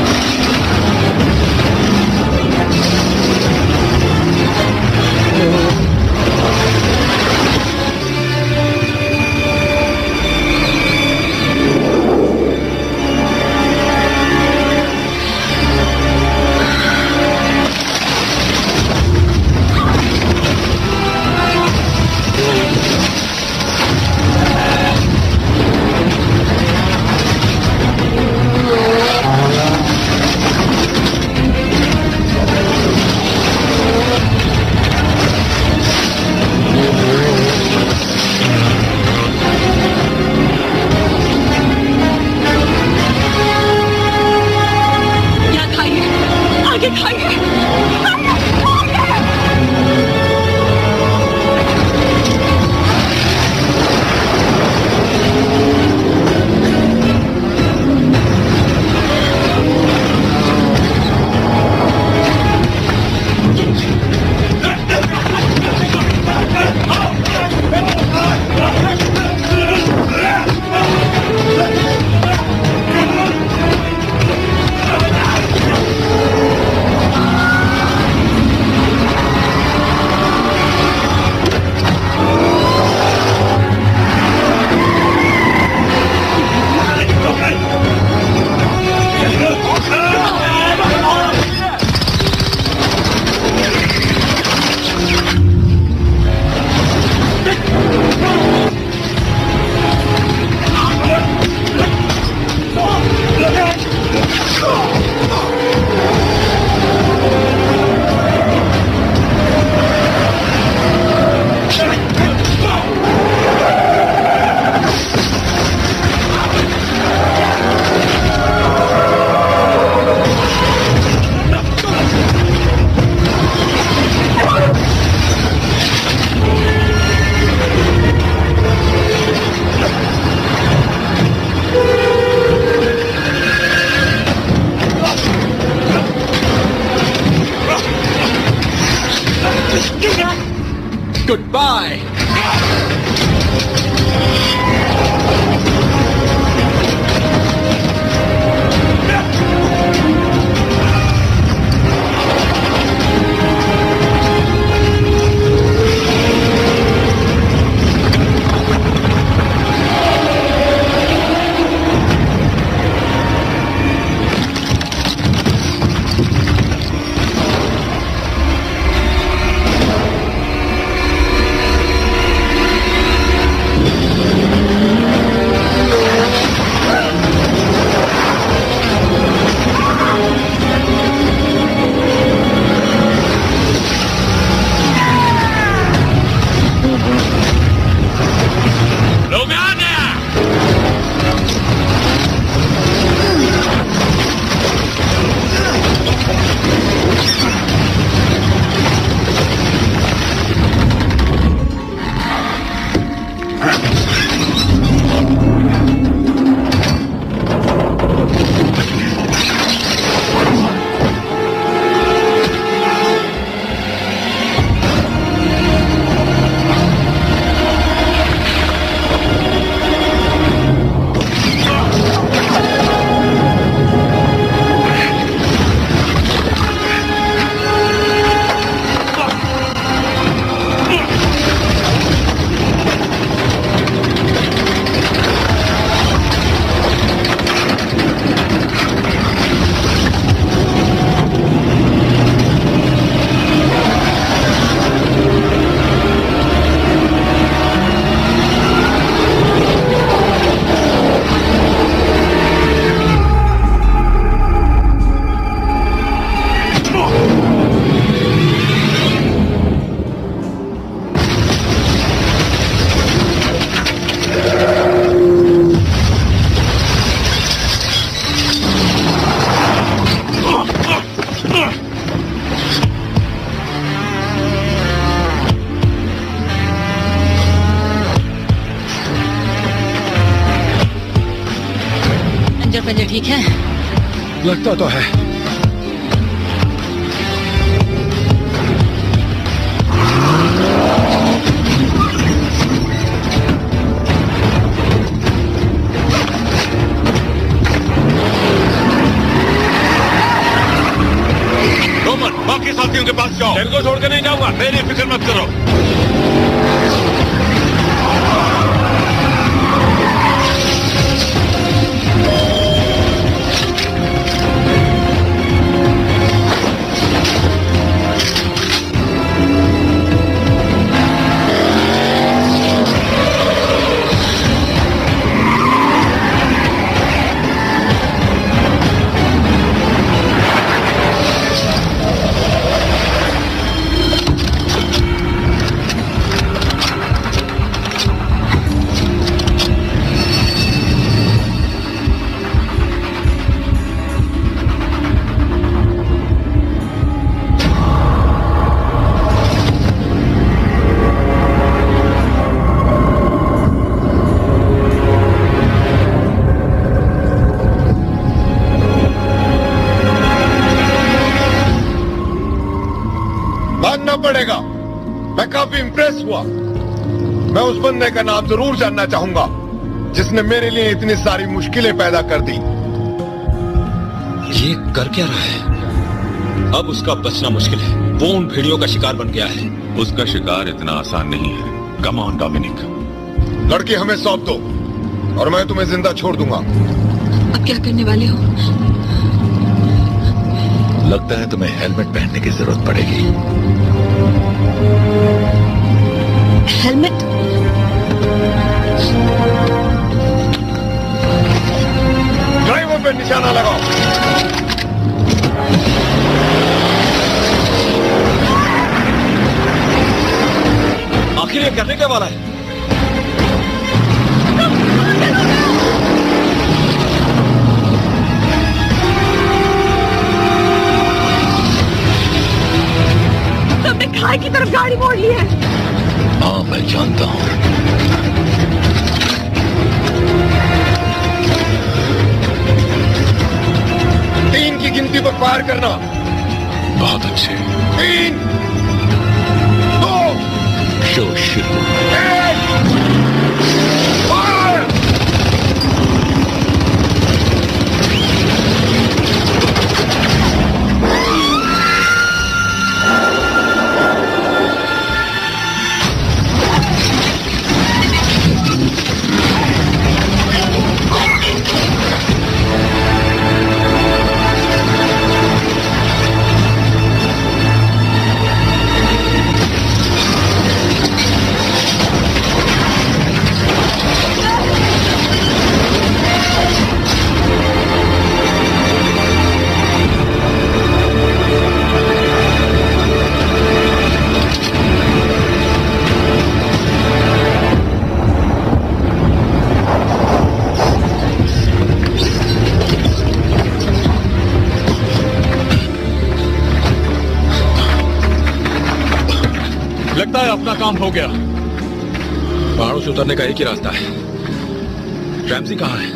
Goodbye. पंजर ठीक है? लगता तो है। रोमन, बाकी साथियों के पास जाओ। तेरे को छोड़ के नहीं जाऊंगा। मेरी फिक्र मत करो। मानना पड़ेगा, मैं काफी इंप्रेस हुआ। मैं उस बंदे का नाम जरूर जानना चाहूंगा जिसने मेरे लिए इतनी सारी मुश्किलें पैदा कर दी। ये कर क्या रहा है? अब उसका बचना मुश्किल है। वो उन भेड़ियों का शिकार बन गया है। उसका शिकार इतना आसान नहीं है। Come on Dominic. लड़की हमें सौंप दो और मैं तुम्हें जिंदा छोड़ दूंगा। अब क्या करने वाले हो? लगता है तुम्हें हेलमेट पहनने की जरूरत पड़ेगी। हेलमेट? ड्राइवर पे निशाना लगाओ। आखिर ये करने क्या वाला है? तुमने खाई की तरफ गाड़ी मोड़ ली है। हाँ मैं जानता हूँ। तीन की गिनती पर फायर करना। बहुत अच्छे। 3, 2, शो शुरू। 1, फायर! लगता है अपना काम हो गया। पहाड़ों से उतरने का एक ही रास्ता है। रैमजी कहाँ है?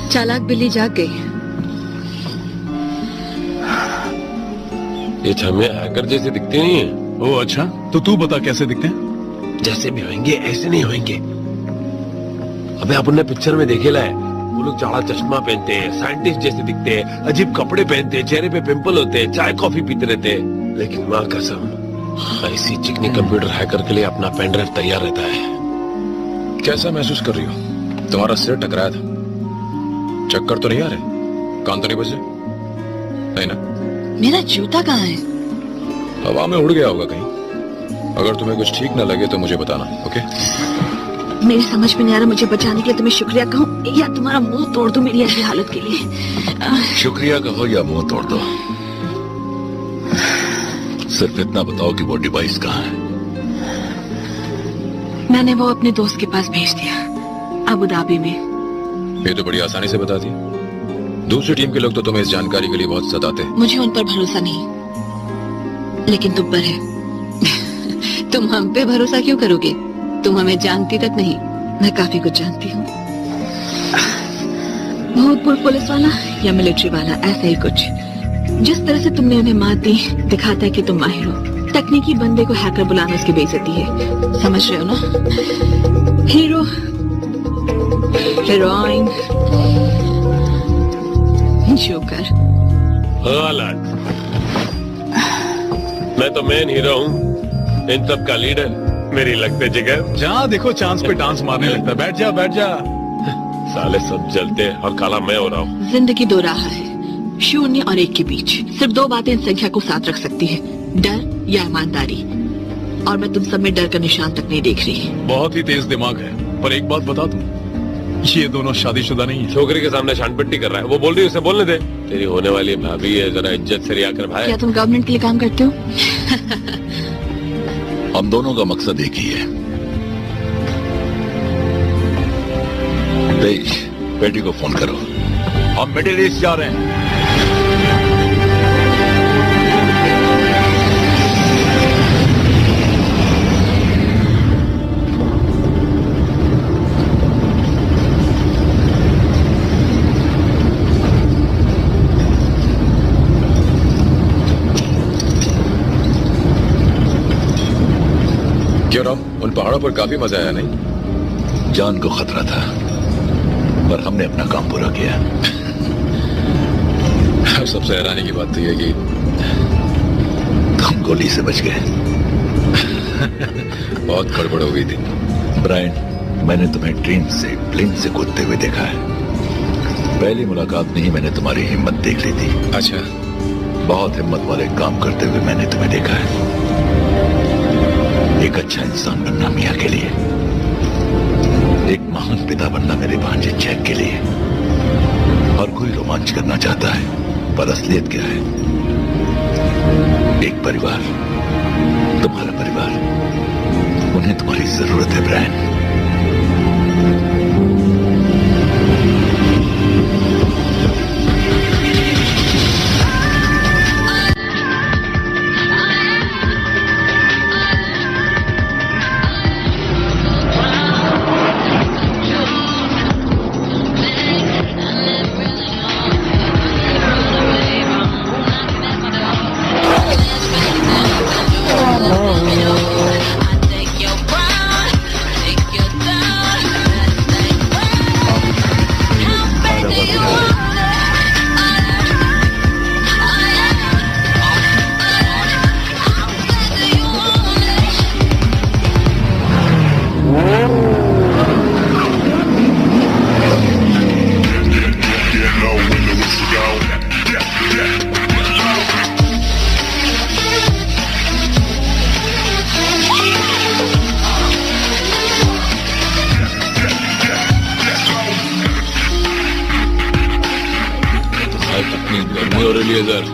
चालाक बिल्ली जाग गई। ये छमिया हैकर जैसे दिखती नहीं है। ओ अच्छा, तो तू बता कैसे दिखते हैं? जैसे भी होंगे ऐसे नहीं होंगे। अबे अपन पिक्चर में देखे ला है, वो लोग चाड़ा चश्मा पहनते हैं, साइंटिस्ट जैसे दिखते हैं, अजीब कपड़े पहनते हैं, चेहरे पे पिंपल होते हैं, चाय कॉफी पीते रहते हैं। लेकिन माँ कसम, ऐसी चिकनी कंप्यूटर हैकर के लिए अपना पेन ड्राइव तैयार रहता है। कैसा महसूस कर रही हो? तुम्हारा सिर टकराया था। चक्कर तो नहीं आ रहे? कान तो नहीं बजे? नहीं ना? मेरा जूता कहाँ है? हवा में उड़ गया होगा कहीं। अगर तुम्हें कुछ ठीक न लगे तो मुझे बताना, ओके? मेरी समझ में नहीं आ रहा मुझे बचाने के लिए तुम्हें शुक्रिया कहूँ या तुम्हारा मुंह तोड़ दूं मेरी ऐसी हालत के लिए। शुक्रिया कहो या मुंह तोड़ दो, सिर्फ इतना बताओ कि वो डिवाइस कहाँ है। मैंने वो अपने दोस्त के पास भेज दिया, अबू धाबी में। ये तो बड़ी आसानी से बता दिया। दूसरी टीम के लोग तो तुम्हें इस जानकारी के लिए बहुत सताते हैं। मुझे उन पर भरोसा नहीं, लेकिन तुम पर है। तुम हम पे भरोसा क्यों करोगे? तुम हमें जानती तक नहीं। मैं काफी कुछ जानती हूँ। भूतपूर्व पुलिस वाला या मिलिट्री वाला, ऐसा ही कुछ। जिस तरह से तुमने उन्हें मात दी दिखाता है कि तुम माहिर हो। तकनीकी बंदे को हैकर बुलाना उसकी बेइज्जती है, समझ रहे हो ना? Hero, heroine, joker. गलत। मैं तो मेन हीरो हूँ, इन सब का लीडर मेरी लगते जिगर। जहाँ देखो चांस पे डांस मारने लगता है। बैठ जा बैठ जा। साले सब जलते हैं और काला मैं हो रहा हूँ। जिंदगी दो राह है, 0 और 1 के बीच। सिर्फ 2 बातें इन संख्या को साथ रख सकती है, डर या ईमानदारी। और मैं तुम सब में डर का निशान तक नहीं देख रही। बहुत ही तेज दिमाग है, पर एक बात बता दूं, ये दोनों शादीशुदा नहीं है। छोकरी के सामने शानपट्टी कर रहा है, वो बोल रही है उसे बोलने दे। तेरी होने वाली भाभी है, जरा इज्जत से रिया कर भाई। क्या तुम गवर्नमेंट के लिए काम करते हो? हम दोनों का मकसद एक ही है, देश। बेटी को फोन करो, हम मिडिल ईस्ट जा रहे हैं। क्यों राम, उन पहाड़ों पर काफी मजा आया नहीं? जान को खतरा था, पर हमने अपना काम पूरा किया। सबसे हैरानी की बात तो यह कि तुम गोली से बच गए। बहुत गड़बड़ हो गई थी। ब्रायन, मैंने तुम्हें ट्रेन से प्लेन से कूदते हुए देखा है। पहली मुलाकात में ही मैंने तुम्हारी हिम्मत देख ली थी। अच्छा, बहुत हिम्मत वाले काम करते हुए मैंने तुम्हें देखा है। एक अच्छा इंसान बनना मियां के लिए, एक महान पिता बनना मेरे भांजे जैक के लिए। हर कोई रोमांच करना चाहता है, पर असलियत क्या है? एक परिवार, तुम्हारा परिवार, उन्हें तुम्हारी जरूरत है ब्रायन।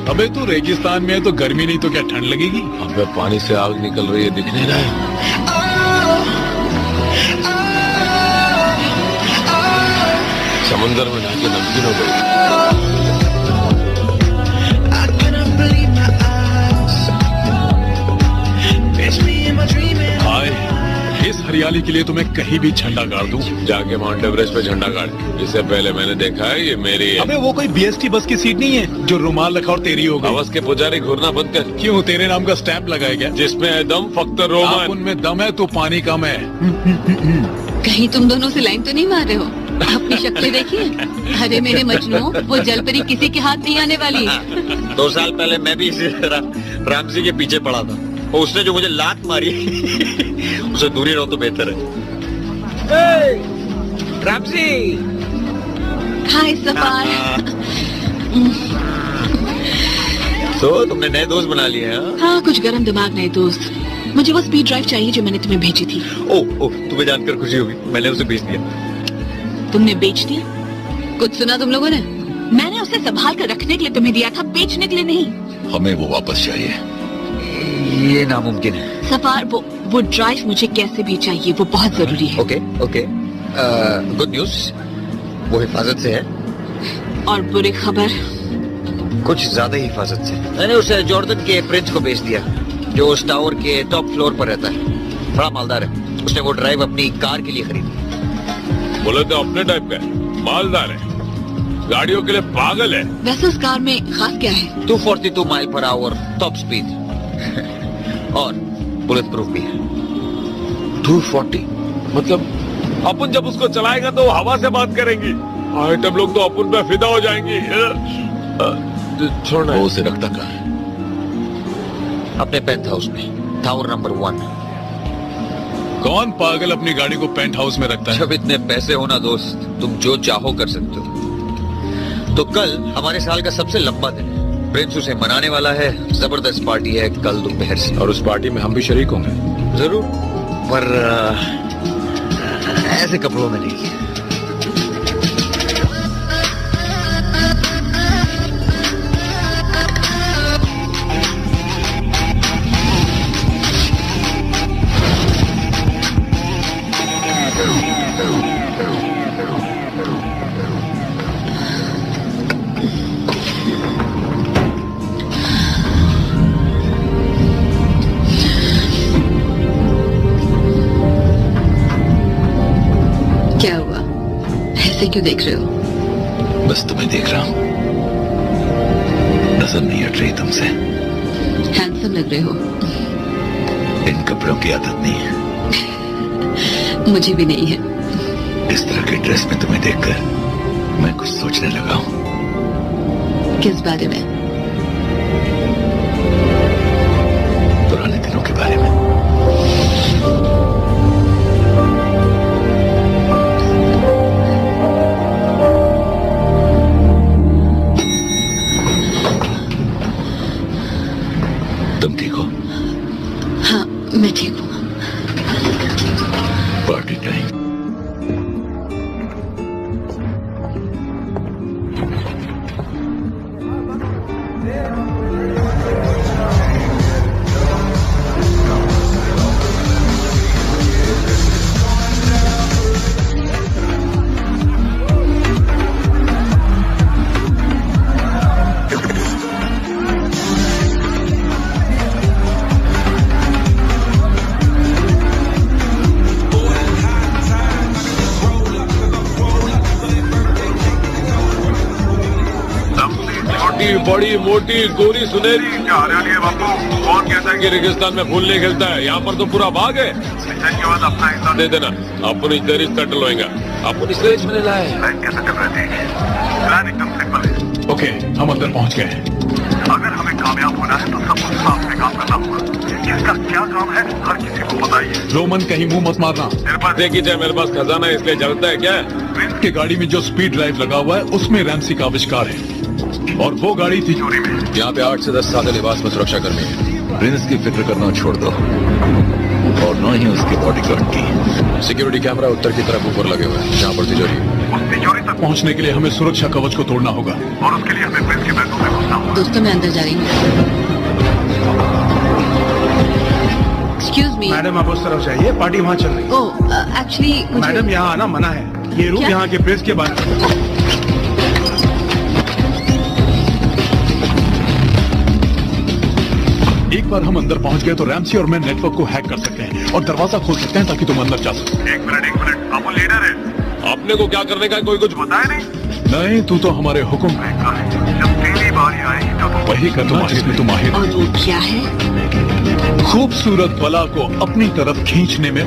अबे तू रेगिस्तान में है तो गर्मी नहीं तो क्या ठंड लगेगी? अबे पानी से आग निकल रही है, दिख नहीं रहा है? समंदर में जाके नमकीन हो गई। इस हरियाली के लिए तो मैं कहीं भी झंडा गाड़ दूं। जाके माउंट एवरेस्ट पे झंडा गाड़। इससे पहले मैंने देखा है, ये मेरी है। अबे वो कोई बीएसटी बस की सीट नहीं है जो रुमाल रखा और तेरी हो गई। हवस के पुजारी घूरना बंद कर। क्यों, तेरे नाम का स्टैंप लगाया गया? जिसमें है दम फक्त रोमान। उनमें दम है तो पानी कम है। कहीं तुम दोनों से लाइन तो नहीं मार रहे हो? अपनी शक्लें देखिए। अरे मेरे मजनू, वो जलपरी किसी के हाथ नहीं आने वाली। 2 साल पहले मैं भी इसी रामजी के पीछे पड़ा था, और उसने जो मुझे लात मारी उसे दूरी रहो तो बेहतर है। रामजी, हाय सफार। तो तुमने नए दोस्त बना लिए हैं? हाँ, कुछ गरम दिमाग नए दोस्त। मुझे वो स्पीड ड्राइव चाहिए जो मैंने तुम्हें भेजी थी। ओह, तुम्हें जानकर खुशी होगी, मैंने उसे भेज दिया। तुमने बेच दिया? कुछ सुना तुम लोगों ने? मैंने उसे संभाल कर रखने के लिए तुम्हें दिया था, बेचने के लिए नहीं। हमें वो वापस चाहिए। ये नामुमकिन है। सफार, वो ड्राइव मुझे कैसे भी चाहिए, वो बहुत जरूरी है। ओके, गुड न्यूज, वो हिफाजत से है। और बुरी खबर? कुछ ज्यादा ही हिफाजत से। मैंने उसे जॉर्डन के प्रिंस को बेच दिया, जो उस टावर के टॉप फ्लोर पर रहता है। बड़ा मालदार है। उसने वो ड्राइव अपनी कार के लिए खरीदी। बोले तो अपने टाइप का है, मालदार है, गाड़ियों के लिए पागल है। वैसे उस कार में खास क्या है? 242 mile per hour top speed और बुलेट प्रूफ भी है। 240 मतलब अपन जब उसको चलाएगा तो हवा से बात करेंगी। आइटम लोग तो अपन पे फिदा हो जाएंगी। छोड़ना। वो उसे रखता कहाँ है? अपने पेंट हाउस में, टावर नंबर 1। कौन पागल अपनी गाड़ी को पेंट हाउस में रखता है? जब इतने पैसे होना दोस्त, तुम जो चाहो कर सकते हो। तो कल हमारे साल का सबसे लंबा दिन है। प्रिंस उसे मनाने वाला है। जबरदस्त पार्टी है कल दोपहर से। और उस पार्टी में हम भी शरीक होंगे। जरूर, पर ऐसे कपड़ों में नहीं। क्या हुआ? ऐसे क्यों देख रहे हो? बस तुम्हें देख रहा हूँ, नजर नहीं हट रही तुमसे। हैंडसम लग रहे हो। इन कपड़ों की आदत नहीं है। मुझे भी नहीं है। इस तरह की ड्रेस में तुम्हें देखकर मैं कुछ सोचने लगा हूँ। किस बारे में? तुम ठीक हो? हाँ, मैं ठीक हूँ। Party time. बड़ी मोटी गोरी सुनहरी क्या हरियाणी है बापू? कौन कहता है कि रेगिस्तान में फूल नहीं खिलता है? यहाँ पर तो पूरा बाग है। मिशन के बाद अपना हिस्सा दे देना। अपन इधर सेटल होएगा। अपन इस रेस में लाए। कैसे कर रहे थे? प्लान एकदम सिंपल है। ओके, हम अंदर पहुंच गए हैं। अगर हमें कामयाब होना है तो सबको साथ में काम करना होगा। किसका क्या काम है हर किसी को बताइए। रोमन, कहीं मुंह मत मारना। देखिए जाए, मेरे पास खजाना है इसलिए जलता है क्या? प्रिंस की गाड़ी में जो स्पीड ड्राइव लगा हुआ है उसमें रैम्सी का आविष्कार है, और वो गाड़ी थी चोरी में। यहाँ पे 8 से 10 सादे लिबास में सुरक्षा कर्मी है। प्रिंस की फिक्र करना छोड़ दो, और न ही उसके बॉडीगार्ड की। सिक्योरिटी कैमरा उत्तर की तरफ ऊपर लगे हुए हैं, जहाँ पर तिजोरी है। उस तिजोरी तक पहुंचने के लिए हमें सुरक्षा कवच को तोड़ना होगा, और उसके लिए हमें प्रिंस के बैगों में घुसना होगा। दोस्तों, मैं अंदर जा रही हूँ। एक्सक्यूज मी मैडम, आप उस तरफ जाइए, पार्टी वहाँ चल रही है। ओह, एक्चुअली मैडम, यहाँ आना मना है। ये रूम क्या? यहाँ के प्रेस के बारे में। एक बार हम अंदर पहुंच गए तो रैम्सी और मैं नेटवर्क को हैक कर सकते हैं और दरवाजा खोल सकते हैं ताकि तुम अंदर जा सको। एक मिनट, आप वो लीडर है। अपने को क्या करने का कोई कुछ बताया नहीं? नहीं, तू तो हमारे हुक्म है। जब तेरी बारी आएगी तो तुम वही करना जिसमें तुम माहिर। और वो क्या है? खूबसूरत बला को अपनी तरफ खींचने में।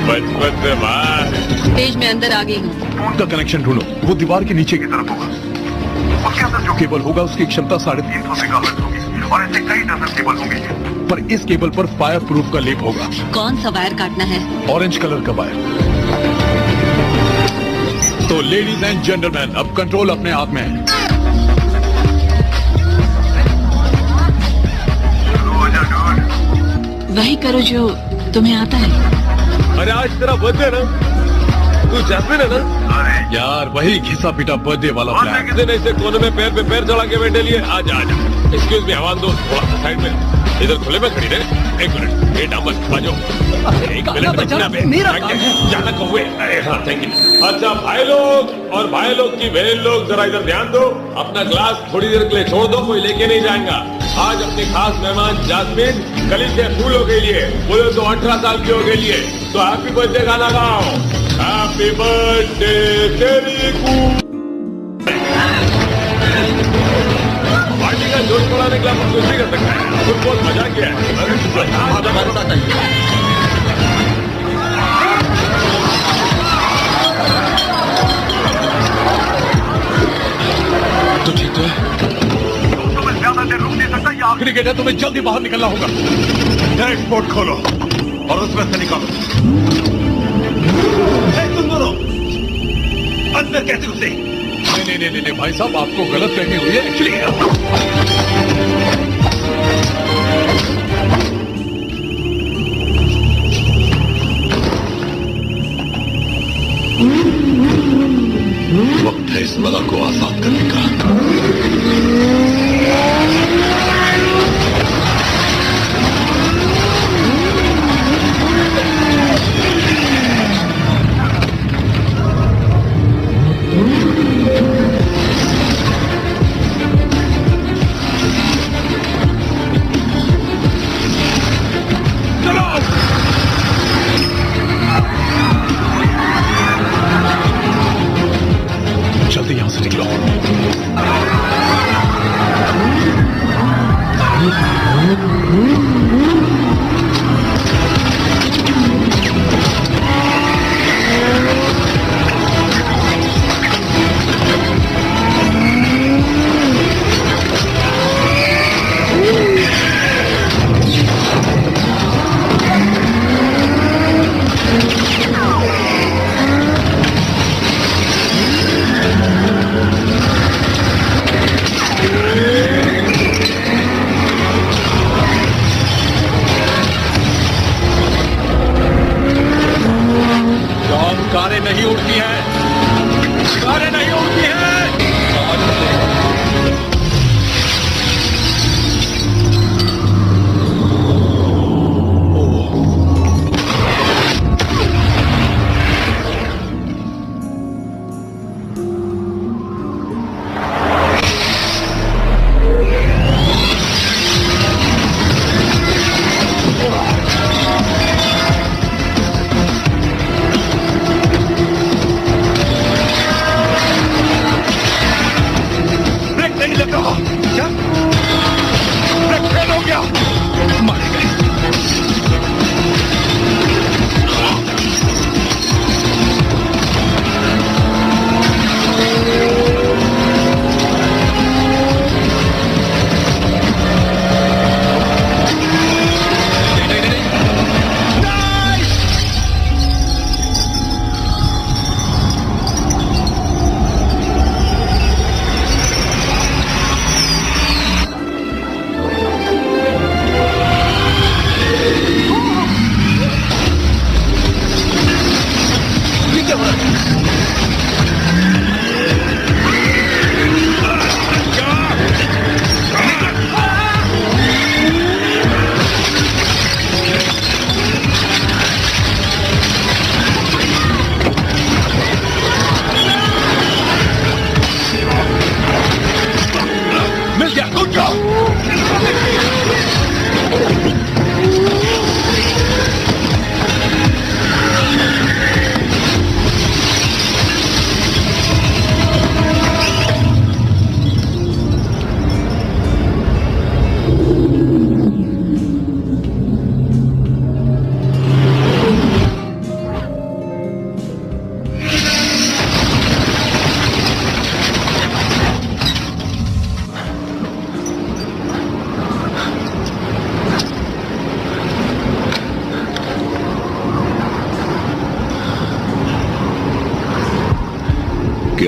बचपन से बाहर। पेज में अंदर आ गई हूँ। फोन का कनेक्शन ढूंढो, वो दीवार के नीचे की तरफ होगा। उसके अंदर जो केबल होगा उसकी क्षमता 350 मेगाहर्ट्ज होगी, और ऐसे कई डजन केबल होंगे, पर इस केबल पर फायर प्रूफ का लेप होगा। कौन सा वायर काटना है? ऑरेंज कलर का वायर। तो लेडीज एंड जेंटलमैन, अब कंट्रोल अपने हाथ में है। वही करो जो तुम्हें आता है। अरे आज तेरा बर्थडे ना, तू जैस्मिन है ना? यार, वही घिसा पिटा बर्थडे वाला प्लान। किसी ने इसे कोने में पैर पे पैर चढ़ा के बैठे लिए। आजा आजा। एक्सक्यूज मी हवान दोस्त, थोड़ा सा साइड में। इधर खुले में खड़ी रहे। एक मिनट, ये डामर बाजो। एक मिनट बचना बे। मेरा काम है। जाना कौवे। अरे हाँ, थैंक यू। अच्छा भाई लोग और भाई लोग की बहन लोग, जरा इधर ध्यान दो। अपना ग्लास थोड़ी देर के लिए छोड़ दो, कोई लेके नहीं जाएगा। आज अपनी खास मेहमान जास्मिन कली से फूलों के लिए, बोले तो 18 साल की हो के लिए, तो हैप्पी बर्थडे गाना गाओ। हैप्पी बर्थडे तेरी को। पार्टी का जोश बढ़ाने के लिए हम कुछ भी कर सकते हैं। कुछ बहुत मजा किया है। हमारे साथ आइए। तो ठीक तो है। क्रिकेटर, तुम्हें जल्दी बाहर निकलना होगा। डैशबोर्ड खोलो और उसमें से निकालो। तुम दोनों अंदर कैसे घुसे? नहीं, भाई साहब, आपको गलत फहमी हुई है। एक्चुअली वक्त है इस बला को आजाद करने का। जल्दी यहां से निकलो।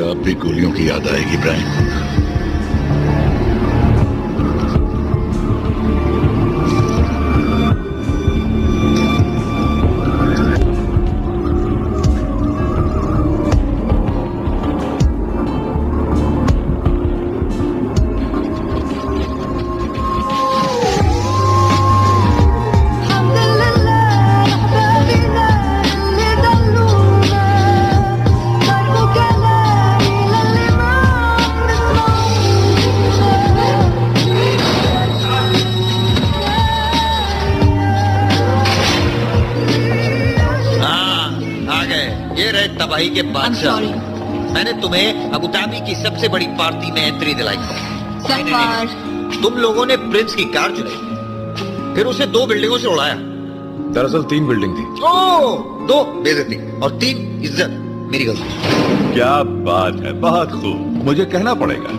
अब भी गोलियों की याद आएगी ब्रायन? तबाही के बादशाह, मैंने तुम्हें अबू धाबी की सबसे बड़ी पार्टी में एंट्री दिलाई। तुम लोगों ने प्रिंस की कार चुराई, फिर उसे 2 बिल्डिंगों से उड़ाया। दरअसल 3 बिल्डिंग थी। ओह, 2 बेइज्जती और 3 इज्जत। मेरी गलती। क्या बात है, बहुत खूब। मुझे कहना पड़ेगा,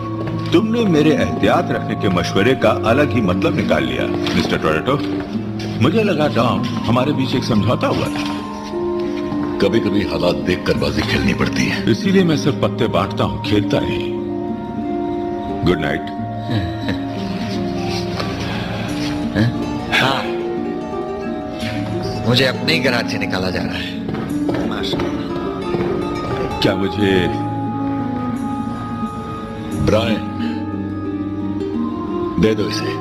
तुमने मेरे एहतियात रखने के मशवरे का अलग ही मतलब निकाल लिया मिस्टर टोरेटो। मुझे लगा डॉम हमारे बीच एक समझौता हुआ था। कभी कभी हालात देखकर बाजी खेलनी पड़ती है, इसीलिए मैं सिर्फ पत्ते बांटता हूं, खेलता नहीं। Good night. हाँ, मुझे अपने ही गराज से निकाला जा रहा है। माशाअल्लाह। क्या मुझे ब्रायन दे दो इसे।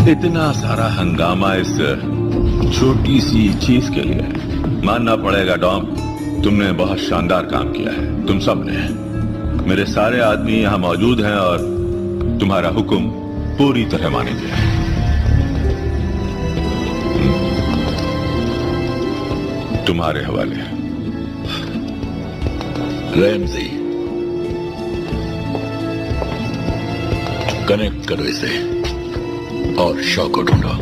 इतना सारा हंगामा इस छोटी सी चीज के लिए? मानना पड़ेगा डॉम, तुमने बहुत शानदार काम किया है। तुम सब ने। मेरे सारे आदमी यहां मौजूद हैं और तुम्हारा हुक्म पूरी तरह मानेंगे। तुम्हारे हवाले। रैमजी, कनेक्ट करो इसे और शॉ को ढूंढो।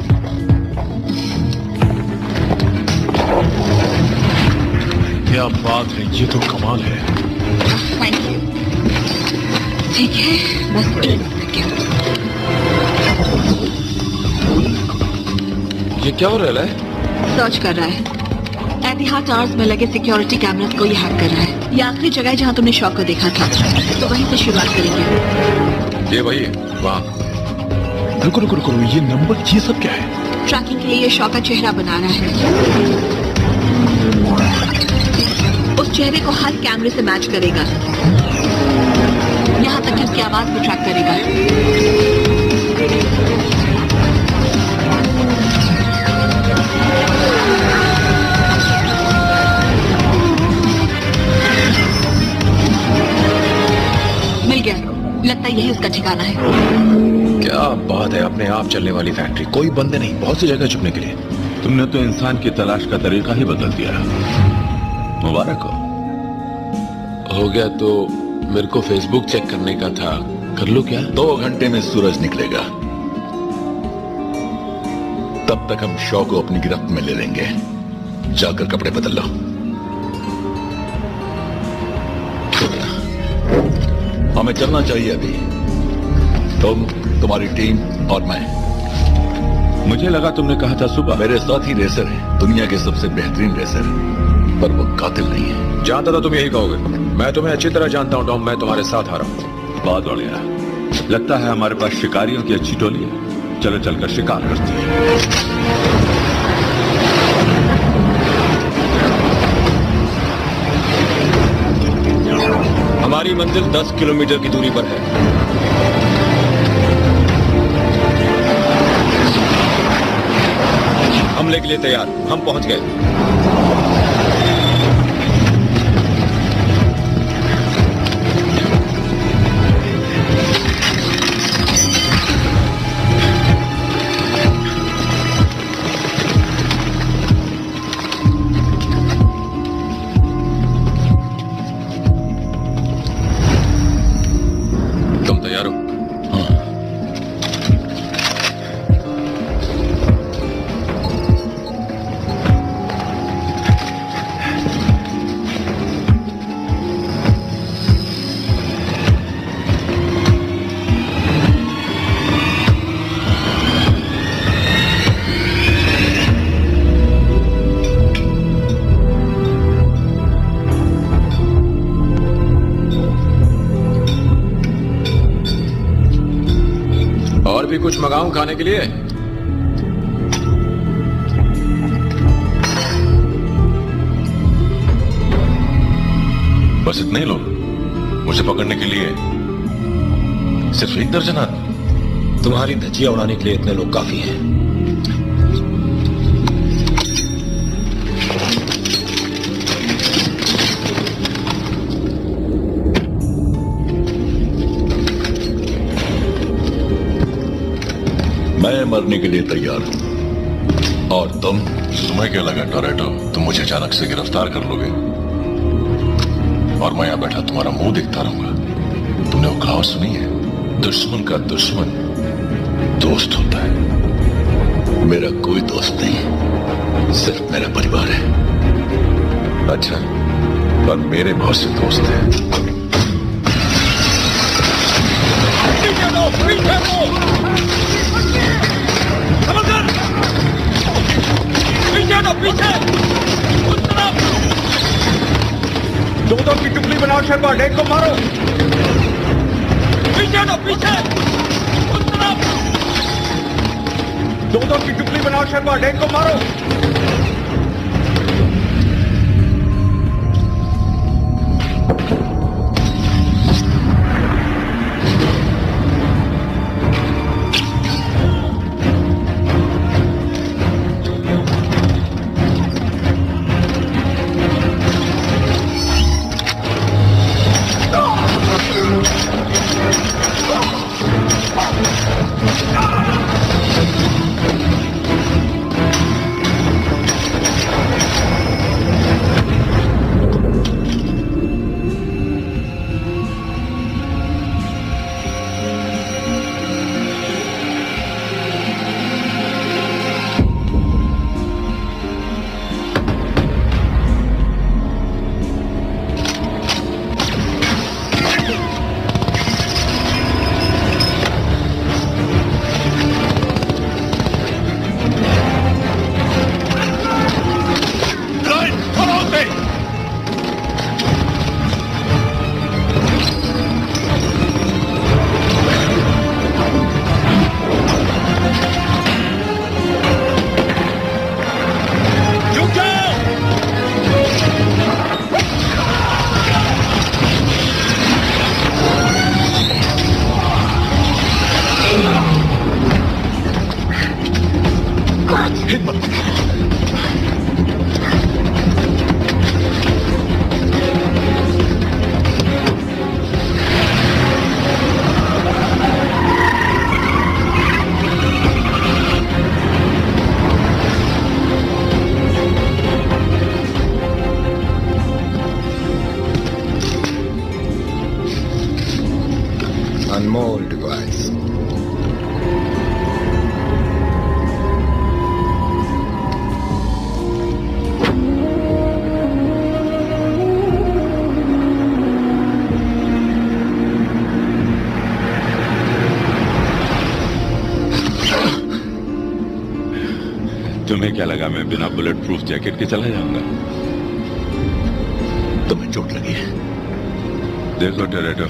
क्या बात है, ये तो कमाल है। ठीक है, बस एक सेकंड। ये क्या हो रहा है? सर्च कर रहा है। एतिहाद टावर्स में लगे सिक्योरिटी कैमरास को ये हैक कर रहा है। ये आखिरी जगह है जहां तुमने शॉ को देखा था, तो वहीं से शुरुआत करेंगे। ये वही है, वहाँ। रुको रुको रुको, ये नंबर, ये सब क्या है? ट्रैकिंग के लिए ये शॉ का चेहरा बना रहा है। उस चेहरे को हर कैमरे से मैच करेगा, यहाँ तक कि उसकी आवाज भी ट्रैक करेगा। मिल गया, लगता है यही उसका ठिकाना है। क्या बात है, अपने आप चलने वाली फैक्ट्री, कोई बंदे नहीं, बहुत सी जगह छुपने के लिए। तुमने तो इंसान की तलाश का तरीका ही बदल दिया। मुबारक हो गया। तो मेरे को फेसबुक चेक करने का था, कर लो क्या? 2 घंटे में सूरज निकलेगा, तब तक हम शॉ को अपनी गिरफ्त में ले लेंगे। जाकर कपड़े बदल लो। हमें चलना चाहिए अभी। तुम, तुम्हारी टीम और मैं। मुझे लगा तुमने कहा था सुबह। मेरे साथ ही रेसर है, दुनिया के सबसे बेहतरीन रेसर, पर वो कातिल नहीं है। जानता था तुम यही कहोगे। मैं तुम्हें अच्छी तरह जानता हूँ टॉम, मैं तुम्हारे साथ आ रहा हूँ। बहुत बढ़िया। लगता है हमारे पास शिकारियों की अच्छी टोली है। चलो चलकर शिकार करते हैं। हमारी मंजिल 10 किलोमीटर की दूरी पर है। हमले के लिए तैयार, हम पहुंच गए। तुम तैयार हो? और भी कुछ मंगाऊं खाने के लिए? बस इतने ही लोग मुझे पकड़ने के लिए? सिर्फ 1 दर्जन आदमी? तुम्हारी धज्जियां उड़ाने के लिए इतने लोग काफी हैं। मैं मरने के लिए तैयार हूं। और तुम? तुम्हें क्या लगा टोरेटो, तुम मुझे अचानक से गिरफ्तार कर लोगे और मैं यहां बैठा तुम्हारा मुंह देखता रहूंगा? तुमने वो कहावत सुनी है, दुश्मन का दुश्मन दोस्त होता है। मेरा कोई दोस्त नहीं, सिर्फ मेरा परिवार है। अच्छा, पर मेरे बहुत से दोस्त हैं। पीछे दो की टुकड़ी बनाओ, शर्मा डेक को मारो। पीछे पीछे दो की टुकड़ी बनाओ, शर्मा डेक को मारो। Unmole device. तुम्हें क्या लगा मैं बिना बुलेट प्रूफ जैकेट के चला जाऊंगा? तुम्हें चोट लगी है? देखो टोरेटो,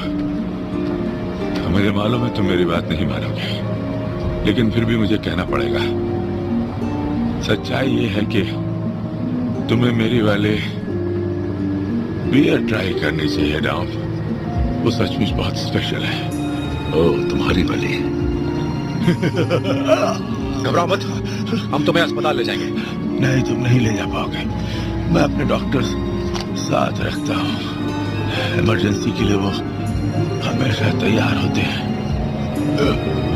मुझे मालूम है तुम मेरी बात नहीं मानोगे, लेकिन फिर भी मुझे कहना पड़ेगा। सच्चाई ये है कि तुम्हें मेरी वाले बियर ट्राई करनी चाहिए डॉम। वो सचमुच बहुत स्पेशल है। ओह, तुम्हारी वाली। घबराओ मत, हम तुम्हें अस्पताल ले जाएंगे। नहीं, तुम नहीं ले जा पाओगे। मैं अपने डॉक्टर साथ रखता हूँ। इमरजेंसी के लिए वो हमेशा तैयार होते हैं।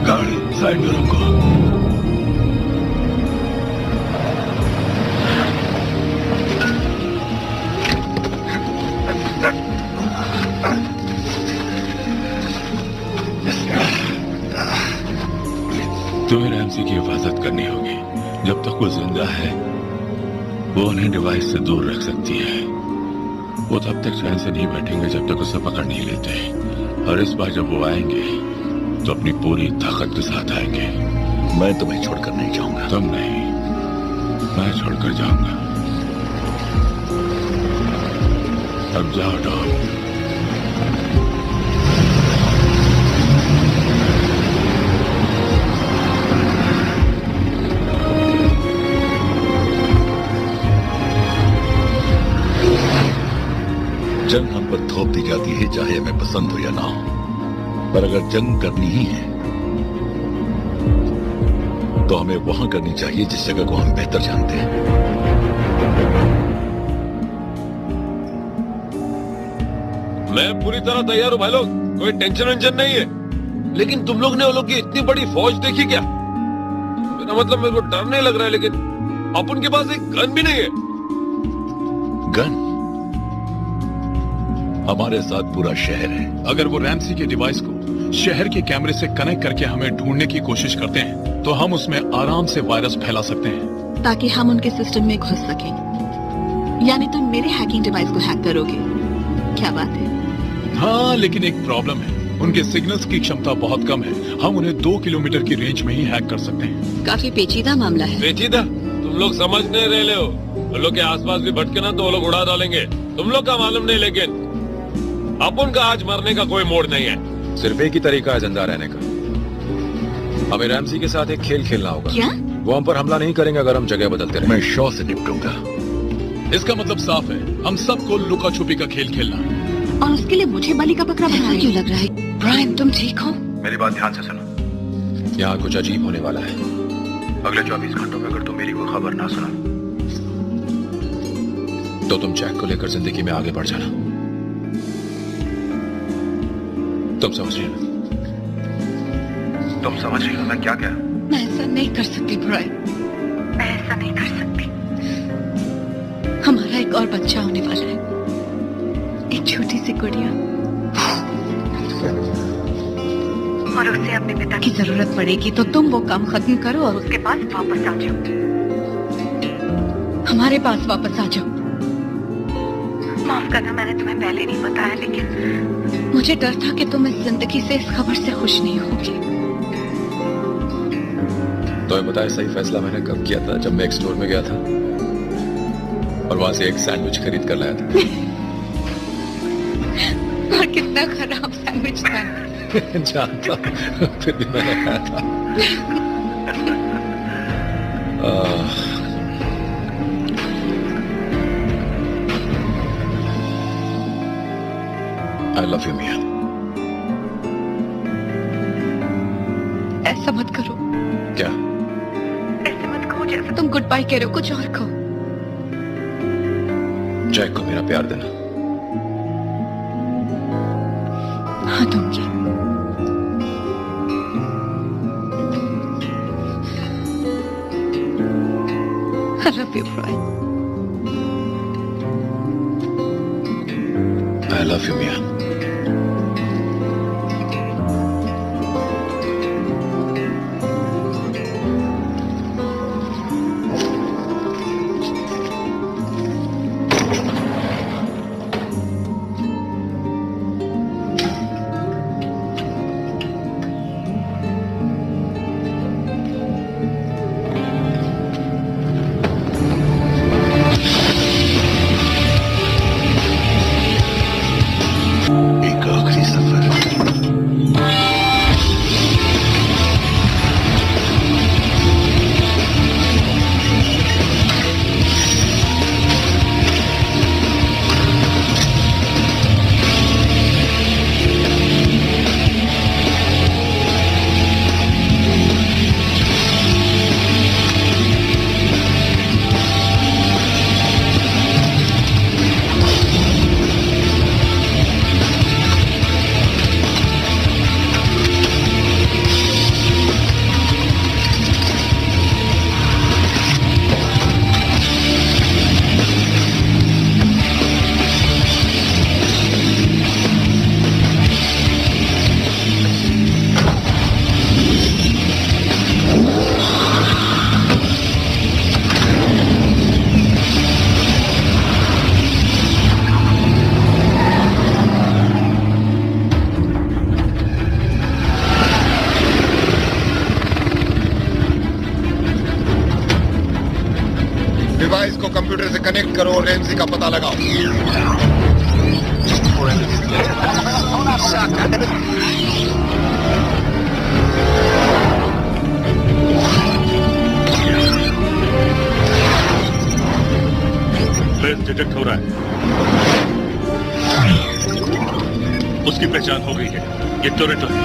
गाड़ी साइड में रोको। तुम्हें रैमसी की हिफाजत करनी होगी। जब तक वो जिंदा है वो उन्हें डिवाइस से दूर रख सकती है। वो तब तक चैन से नहीं बैठेंगे जब तक उसे पकड़ नहीं लेते। और इस बार जब वो आएंगे तो अपनी पूरी ताकत के साथ आएंगे। मैं तुम्हें छोड़कर नहीं जाऊंगा। तुम नहीं, मैं छोड़कर जाऊंगा। अब जाओ डॉम। जंग हम पर थोप दी जाती है, चाहे हमें पसंद हो या ना हो। पर अगर जंग करनी ही है तो हमें वहां करनी चाहिए जिस जगह को हम बेहतर जानते हैं। मैं पूरी तरह तैयार हूं भाई लोग, कोई टेंशन वेंशन नहीं है। लेकिन तुम लोग ने वो लोग की इतनी बड़ी फौज देखी क्या? मेरा मतलब मेरे को डर नहीं लग रहा है, लेकिन अपन के पास एक गन भी नहीं है। गन? हमारे साथ पूरा शहर है। अगर वो रैमसी के डिवाइस को शहर के कैमरे से कनेक्ट करके हमें ढूंढने की कोशिश करते हैं तो हम उसमें आराम से वायरस फैला सकते हैं, ताकि हम उनके सिस्टम में घुस सकें। यानी तुम मेरे हैकिंग डिवाइस को हैक करोगे? क्या बात है? हाँ, लेकिन एक प्रॉब्लम है, उनके सिग्नल्स की क्षमता बहुत कम है। हम उन्हें 2 किलोमीटर की रेंज में ही हैक कर सकते हैं। काफी पेचीदा मामला है। पेचीदा? तुम लोग समझ नहीं रहे हो। उन लोग के आसपास भी भटके ना तो वो लोग उड़ा डालेंगे। तुम लोग का मालूम नहीं, लेकिन अपन का आज मरने का कोई मोड़ नहीं है। सिर्फ एक ही तरीका है जिंदा रहने का। हमें रैमसी के साथ एक खेल खेलना होगा। क्या? वो हम पर हमला नहीं करेंगे अगर हम जगह बदलते रहे। मैं शॉ से निपटूंगा। इसका मतलब साफ है, हम सबको लुका छुपी का खेल खेलना है। और उसके लिए मुझे बलि का बकरा बनाना क्यों लग रहा है? ब्रायन, तुम ठीक हो? मेरी बात ध्यान से सुनो। यहाँ कुछ अजीब होने वाला है। अगले 24 घंटों में अगर तुम मेरी कोई खबर ना सुना तो तुम जैक को लेकर जिंदगी में आगे बढ़ जाना। तुम समझ रही हो? तुम समझ रही हो मैं क्या कह? मैं ऐसा नहीं कर सकती ब्रायन, मैं ऐसा नहीं कर सकती। हमारा एक और बच्चा होने वाला है, एक छोटी सी गुड़िया, और उसे अपने पिता की जरूरत पड़ेगी तो तुम वो काम खत्म करो और उसके पास वापस आ जाओ। हमारे पास वापस आ जाओ। माफ करना, मैंने तुम्हें पहले नहीं बताया, लेकिन मुझे डर था कि तुम इस जिंदगी से, इस खबर से खुश नहीं होगी। तो बताया सही फैसला मैंने कब किया था? जब मैं एक स्टोर में गया था और वहां से एक सैंडविच खरीद कर लाया था। और कितना खराब सैंडविच था। जानता, फिर भी मैंने खाया था। I love you, मिया। ऐसा मत करो। क्या? ऐसे मत कहो जैसे तुम गुड बाय कह रहे हो, कुछ और कहो। जैक को मेरा प्यार देना। हाँ, दूंगी। I love you, Brian. I love you, Mia. Device को कंप्यूटर से कनेक्ट करो और रैमसी का पता लगाओ। ट्रेस डिटेक्ट हो रहा है। पहचान हो गई है। ये टोरेटो है।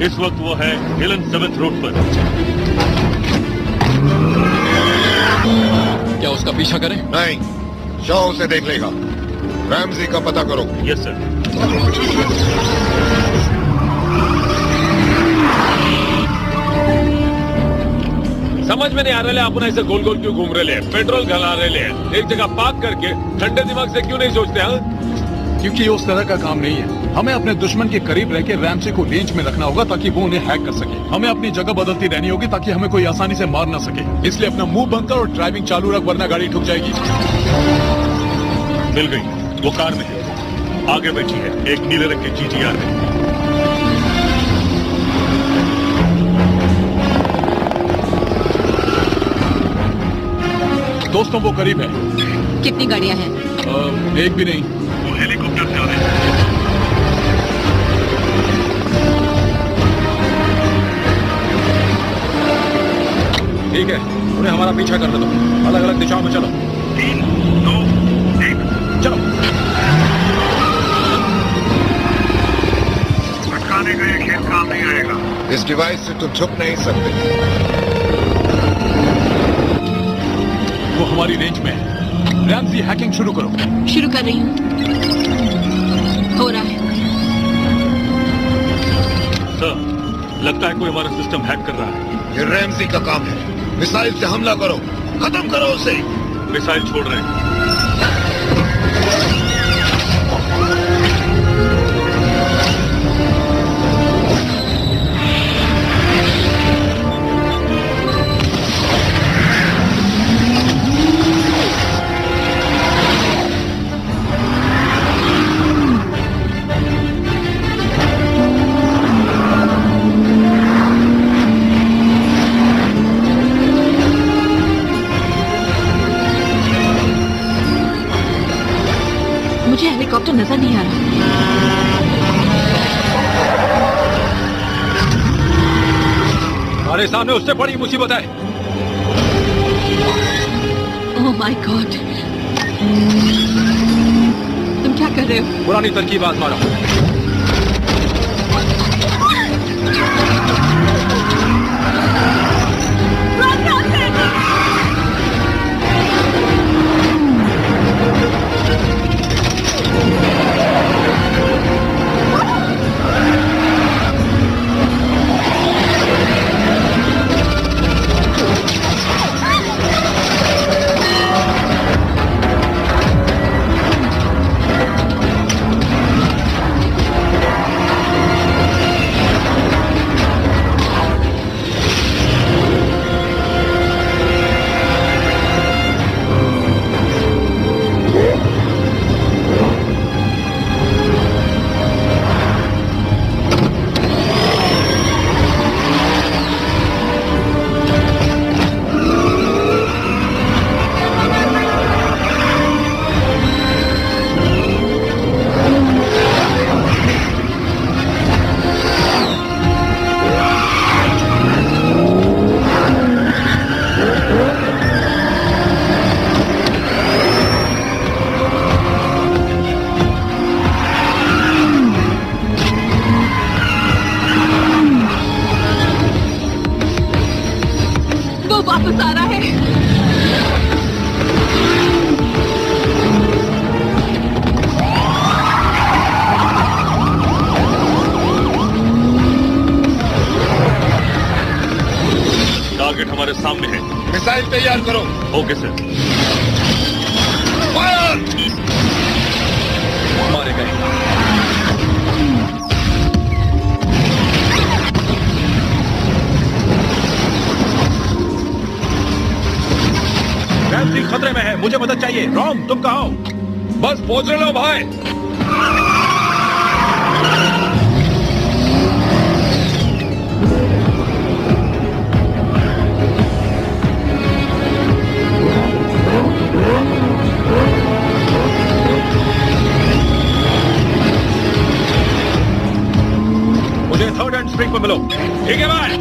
इस वक्त वो है हिलन 7th रोड पर। क्या उसका पीछा करें? नहीं, शॉ उसे देख लेगा। रैमजी का पता करो। Yes sir. समझ में नहीं आ रहे अपन ऐसे गोल गोल क्यों घूम रहे? पेट्रोल घला रहे हैं, एक जगह पार्क करके ठंडे दिमाग से क्यों नहीं सोचते? हाँ, क्योंकि ये उस तरह का काम नहीं है। हमें अपने दुश्मन के करीब रह के रैमसी को रेंज में रखना होगा ताकि वो उन्हें हैक कर सके। हमें अपनी जगह बदलती रहनी होगी ताकि हमें कोई आसानी से मार ना सके। इसलिए अपना मुंह बंद कर और ड्राइविंग चालू रख, वरना गाड़ी ठुक जाएगी। मिल गई, वो कार में है, आगे बैठी है, एक नीले रंग के GTR में। दोस्तों वो करीब है। कितनी गाड़ियां हैं? एक भी नहीं। वो हेलीकॉप्टर से आ रहे हैं। ठीक है, उन्हें हमारा पीछा करने दो। अलग अलग दिशाओं में चलो। 3, 2, 1, चलो। भटकाने का ये खेल काम नहीं आएगा। इस डिवाइस से तुम छुप नहीं सकते। वो हमारी रेंज में है। रैमजी, हैकिंग शुरू करो। शुरू कर रही हूँ। हो रहा है। सर, लगता है कोई हमारा सिस्टम हैक कर रहा है। ये रैमजी का काम है। मिसाइल से हमला करो, खत्म करो उसे। मिसाइल छोड़ रहे हैं। मुझे हेलीकॉप्टर नजर नहीं आ रहा। हमारे सामने उससे बड़ी मुसीबत है। ओह माय गॉड, तुम क्या कर रहे हो? पुरानी तरकीब आजमा रहा हूं। वापस आ रहा है। टारगेट हमारे सामने है। मिसाइल तैयार करो। Okay sir. फायर! मारे गए। रैमजी खतरे में है, मुझे मदद चाहिए। रॉम, तुम कहाँ हो? बस पहुंच रहे लो भाई। मुझे 3rd एंड स्प्रिंग पर मिलो। ठीक है भाई।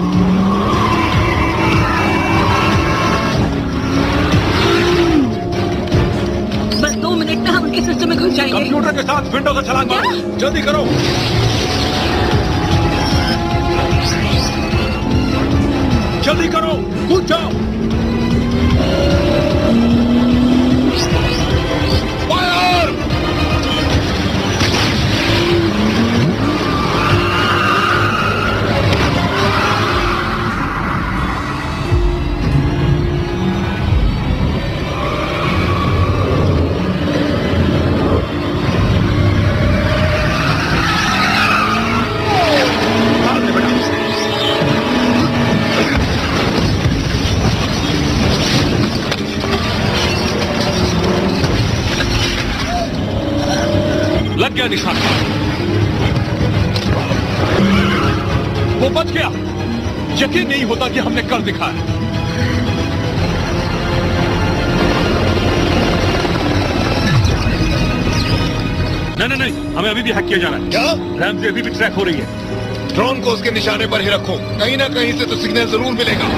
बस 2 मिनट में हम के सिस्टम में घुस जाएंगे। कंप्यूटर के साथ विंडो का छलांग मारो, जल्दी करो। जल्दी करो, कूद जाओ। फायर! लग गया निशान, वो बच गया। यकीन नहीं होता कि हमने कर दिखाया। नहीं, हमें अभी भी हैक किया जाना है। क्या? रैमजी अभी भी ट्रैक हो रही है। ड्रोन को उसके निशाने पर ही रखो, कहीं ना कहीं से तो सिग्नल जरूर मिलेगा।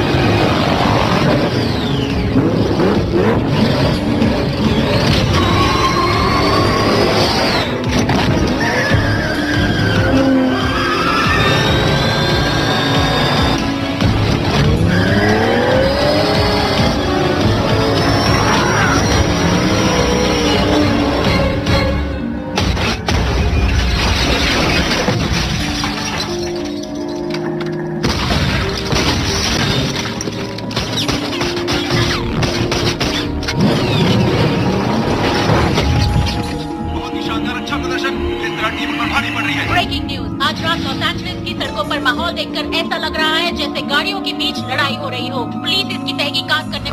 ब्रेकिंग न्यूज, आज रात लॉस एंजलिस की सड़कों पर माहौल देखकर ऐसा लग रहा है जैसे गाड़ियों के बीच लड़ाई हो रही हो। पुलिस इसकी तहकीकात करने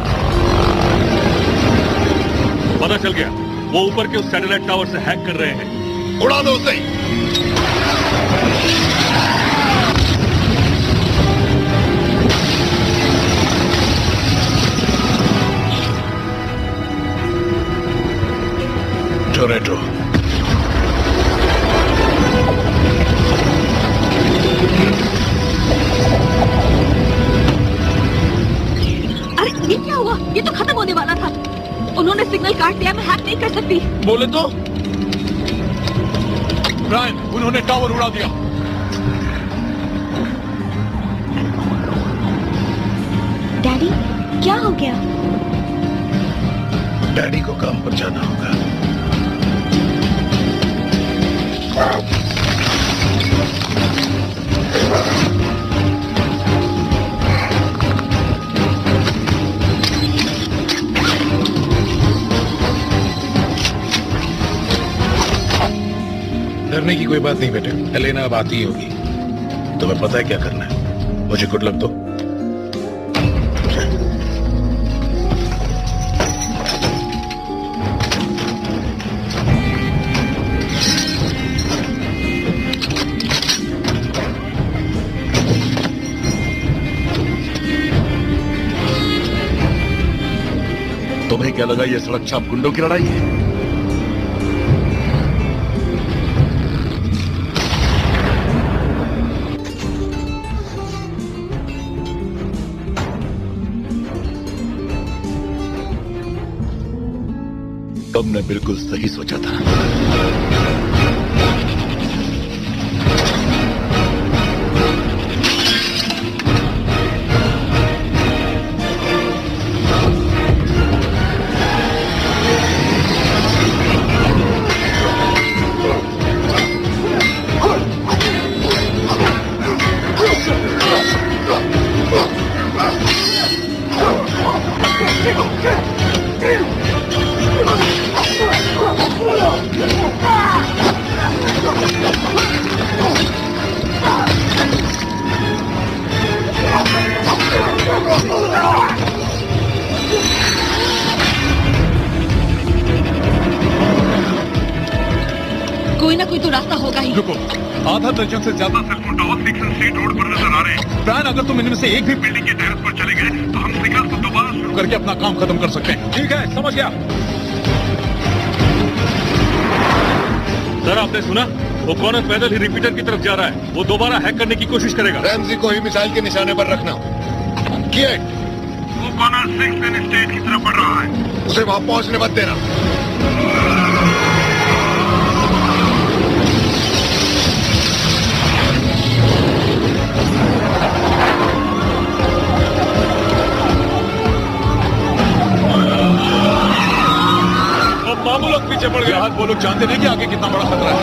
पता चल गया, वो ऊपर के उस सैटेलाइट टावर से हैक कर रहे हैं। उड़ा दो उसे। टोरेटो, अरे ये क्या हुआ? ये तो खत्म होने वाला था। उन्होंने सिग्नल काट दिया, मैं हैक नहीं कर सकती। बोले तो ब्रायन, उन्होंने टावर उड़ा दिया। डैडी, क्या हो गया? डैडी को काम पर जाना होगा। डरने की कोई बात नहीं बेटे, एलेना अब आती ही होगी। तुम्हें पता है क्या करना है। मुझे गुड लक दो। तुम्हें क्या लगा ये सड़क छाप गुंडों की लड़ाई है? तुमने बिल्कुल सही सोचा था। कोई ना कोई तो रास्ता होगा ही। रुको, आधा दर्जन से ज्यादा सेलफोन टावर सिक्सन स्ट्रीट रोड पर नजर आ रहे हैं। ब्रायन, अगर तुम इनमें से एक भी बिल्डिंग के टेरेस पर चले गए तो हम सिग्नल को दोबारा शुरू करके अपना काम खत्म कर सकते हैं। ठीक है, समझ गया। सर, आपने सुना? वो कॉनर पैदल ही रिपीटर की तरफ जा रहा है। वो दोबारा हैक करने की कोशिश करेगा। रैमजी को ही मिसाइल के निशाने पर रखना। किए? वो कॉनर 6 स्टेट की तरफ बढ़ रहा है। उसे वहां पहुंचने मत देना। बढ़ गया। वो लोग जानते नहीं कि आगे कितना बड़ा खतरा है।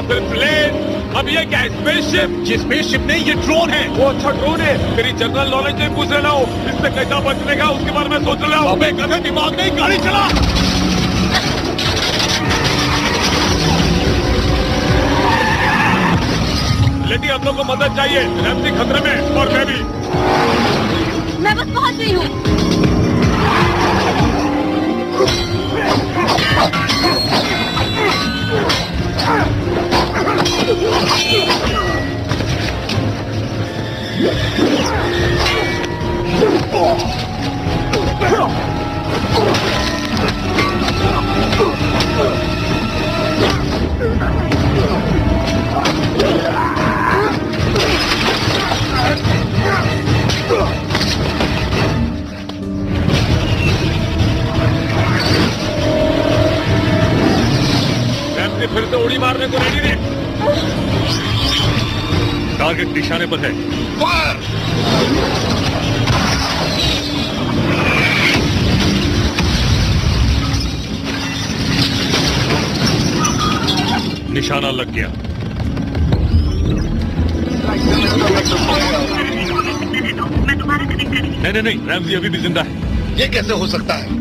फिर प्लेन, अब ये क्या स्पेसशिप? ये स्पेसशिप नहीं, ये ड्रोन है। वो अच्छा ड्रोन है। तेरी जनरल नॉलेज नहीं पूछ रहा हूँ, इससे कैसा बचने का उसके बारे में सोच रहा हूँ। अबे गधे, दिमाग नहीं, गाड़ी चला। लेकिन हम लोग को मदद चाहिए, रैम्सी खतरे में और मैं भी। मैं बस पहुंच रही हूँ। फिर से उड़ी मारने को रेडी है। टारगेट निशाने पर है। फायर! निशाना लग गया। नहीं, रैम्सी अभी भी जिंदा है। ये कैसे हो सकता है?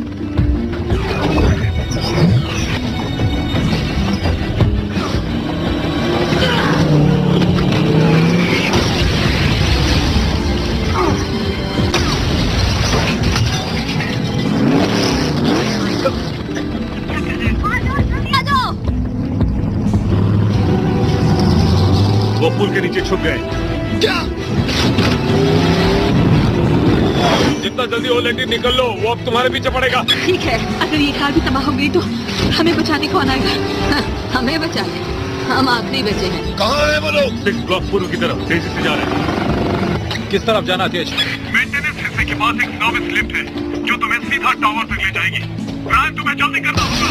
वो पुल के नीचे छुप गए। क्या? जितना जल्दी हो लेटी निकल लो, वो अब तुम्हारे पीछे पड़ेगा। ठीक है, अगर ये कार भी तबाह हो गई तो हमें बचाने कौन आएगा? हाँ, हमें बचाने हम आखिरी बचे हैं। कहाँ है वो लोग? 6 ब्लॉक पूर्व की तरफ तेजी से जा रहे हैं। किस तरफ जाना तेज? मेंटेनेंस हिस्से के पास एक सर्विस लिफ्ट है जो तुम्हें सीधा टावर तक ले जाएगी। ब्रायन, तुम्हें जल्दी करना होगा।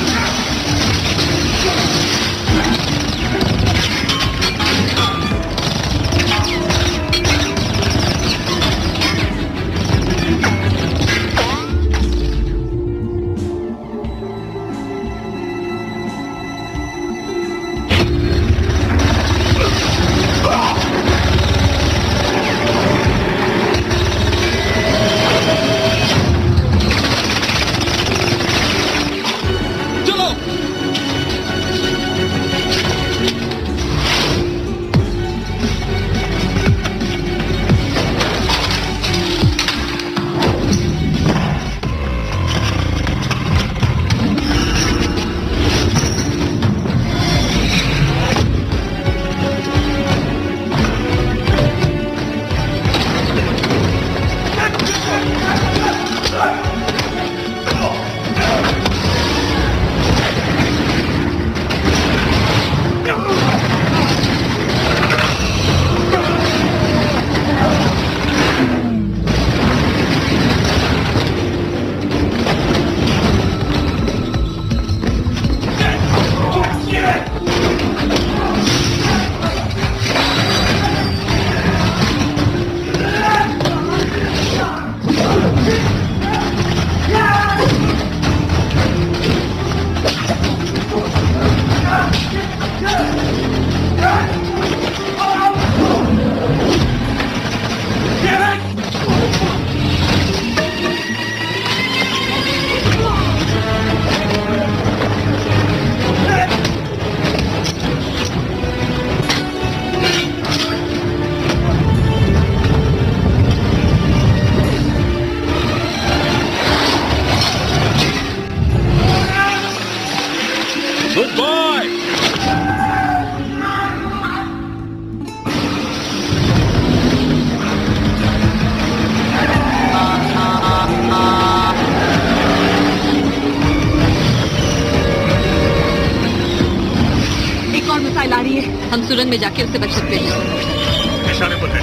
हम सुरंग में जाके उससे बच सकते हैं। निशाने पर है।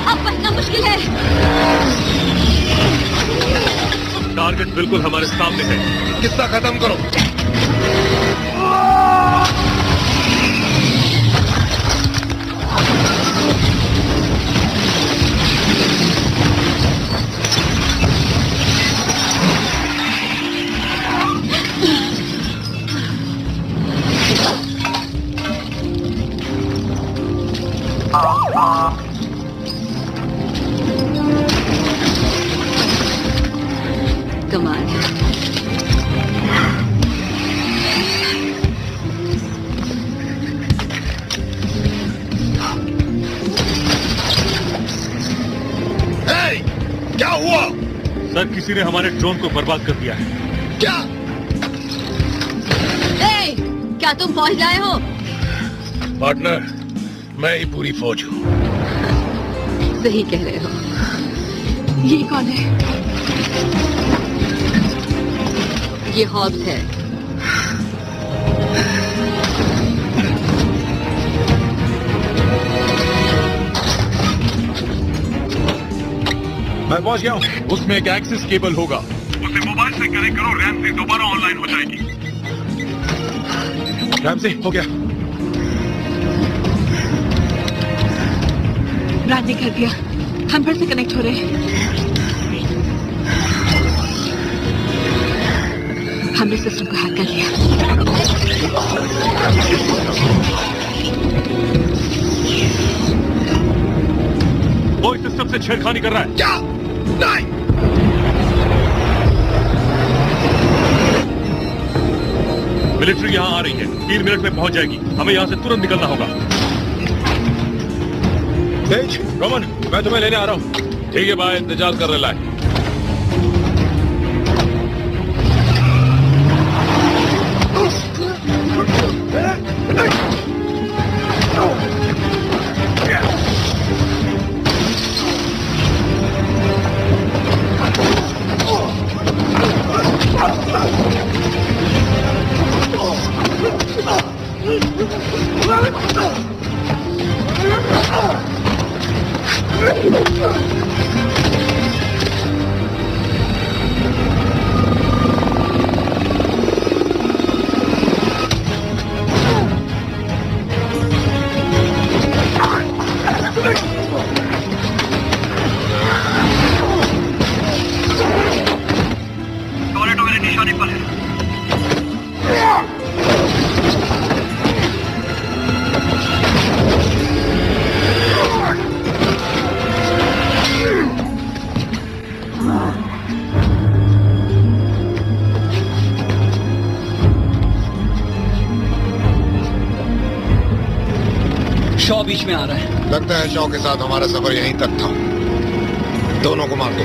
अब बचना मुश्किल है। टारगेट बिल्कुल हमारे सामने है। किस्सा खत्म करो। कमाल है। क्या हुआ? सर, किसी ने हमारे ड्रोन को बर्बाद कर दिया है। क्या? क्या तुम फौज लाए हो? पार्टनर, मैं ही पूरी फौज हूँ। सही कह रहे हो। ये कौन है? ये हॉब्स है। मैं पहुंच गया हूँ। उसमें एक एक्सिस केबल होगा। उसे मोबाइल से कनेक्ट करो, रैम से दोबारा ऑनलाइन हो जाएगी। रैम से हो गया। राज ने कर दिया। हम फिर से कनेक्ट हो रहे हैं। हमने सिस्टम को हैक कर लिया। वो इस सिस्टम से छेड़खानी कर रहा है। क्या? नहीं। मिलिट्री यहाँ आ रही है। 3 मिनट में पहुंच जाएगी। हमें यहाँ से तुरंत निकलना होगा। तेज, रोमन, मैं तुम्हें लेने आ रहा हूँ। ठीक है भाई, इंतजार कर रहे लाए। टोरेटो मेरे निशाने पर है। शॉ बीच में आ रहा है। लगता है शॉ के साथ हमारा सफर यहीं तक था। दोनों को मार दो।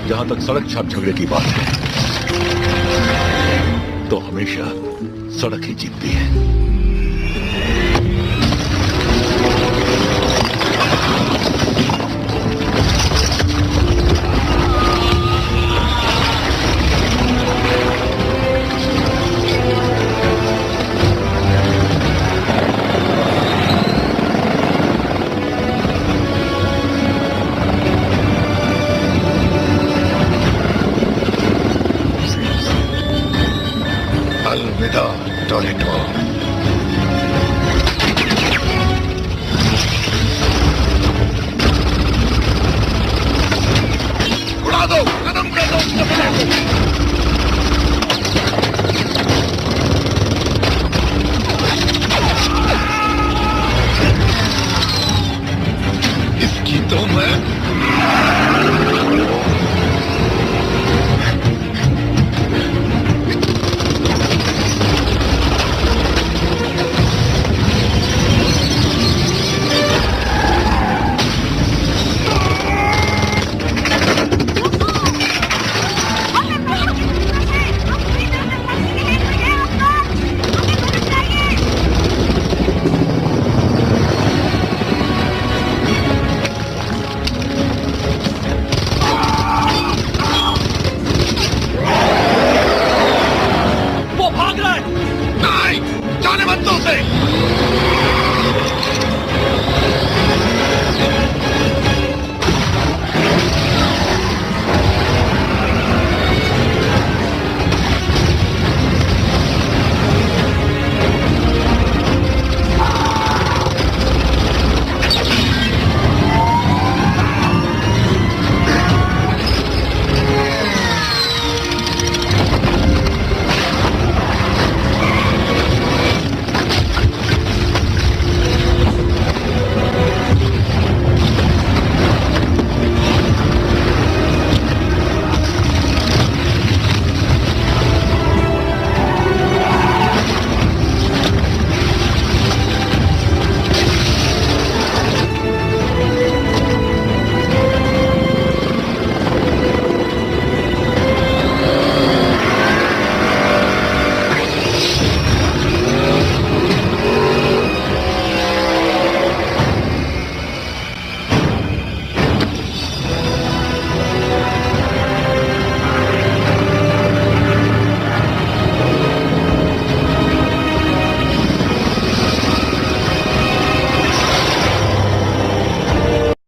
जहां तक सड़क छाप झगड़े की बात है, तो हमेशा सड़क ही जीतती है।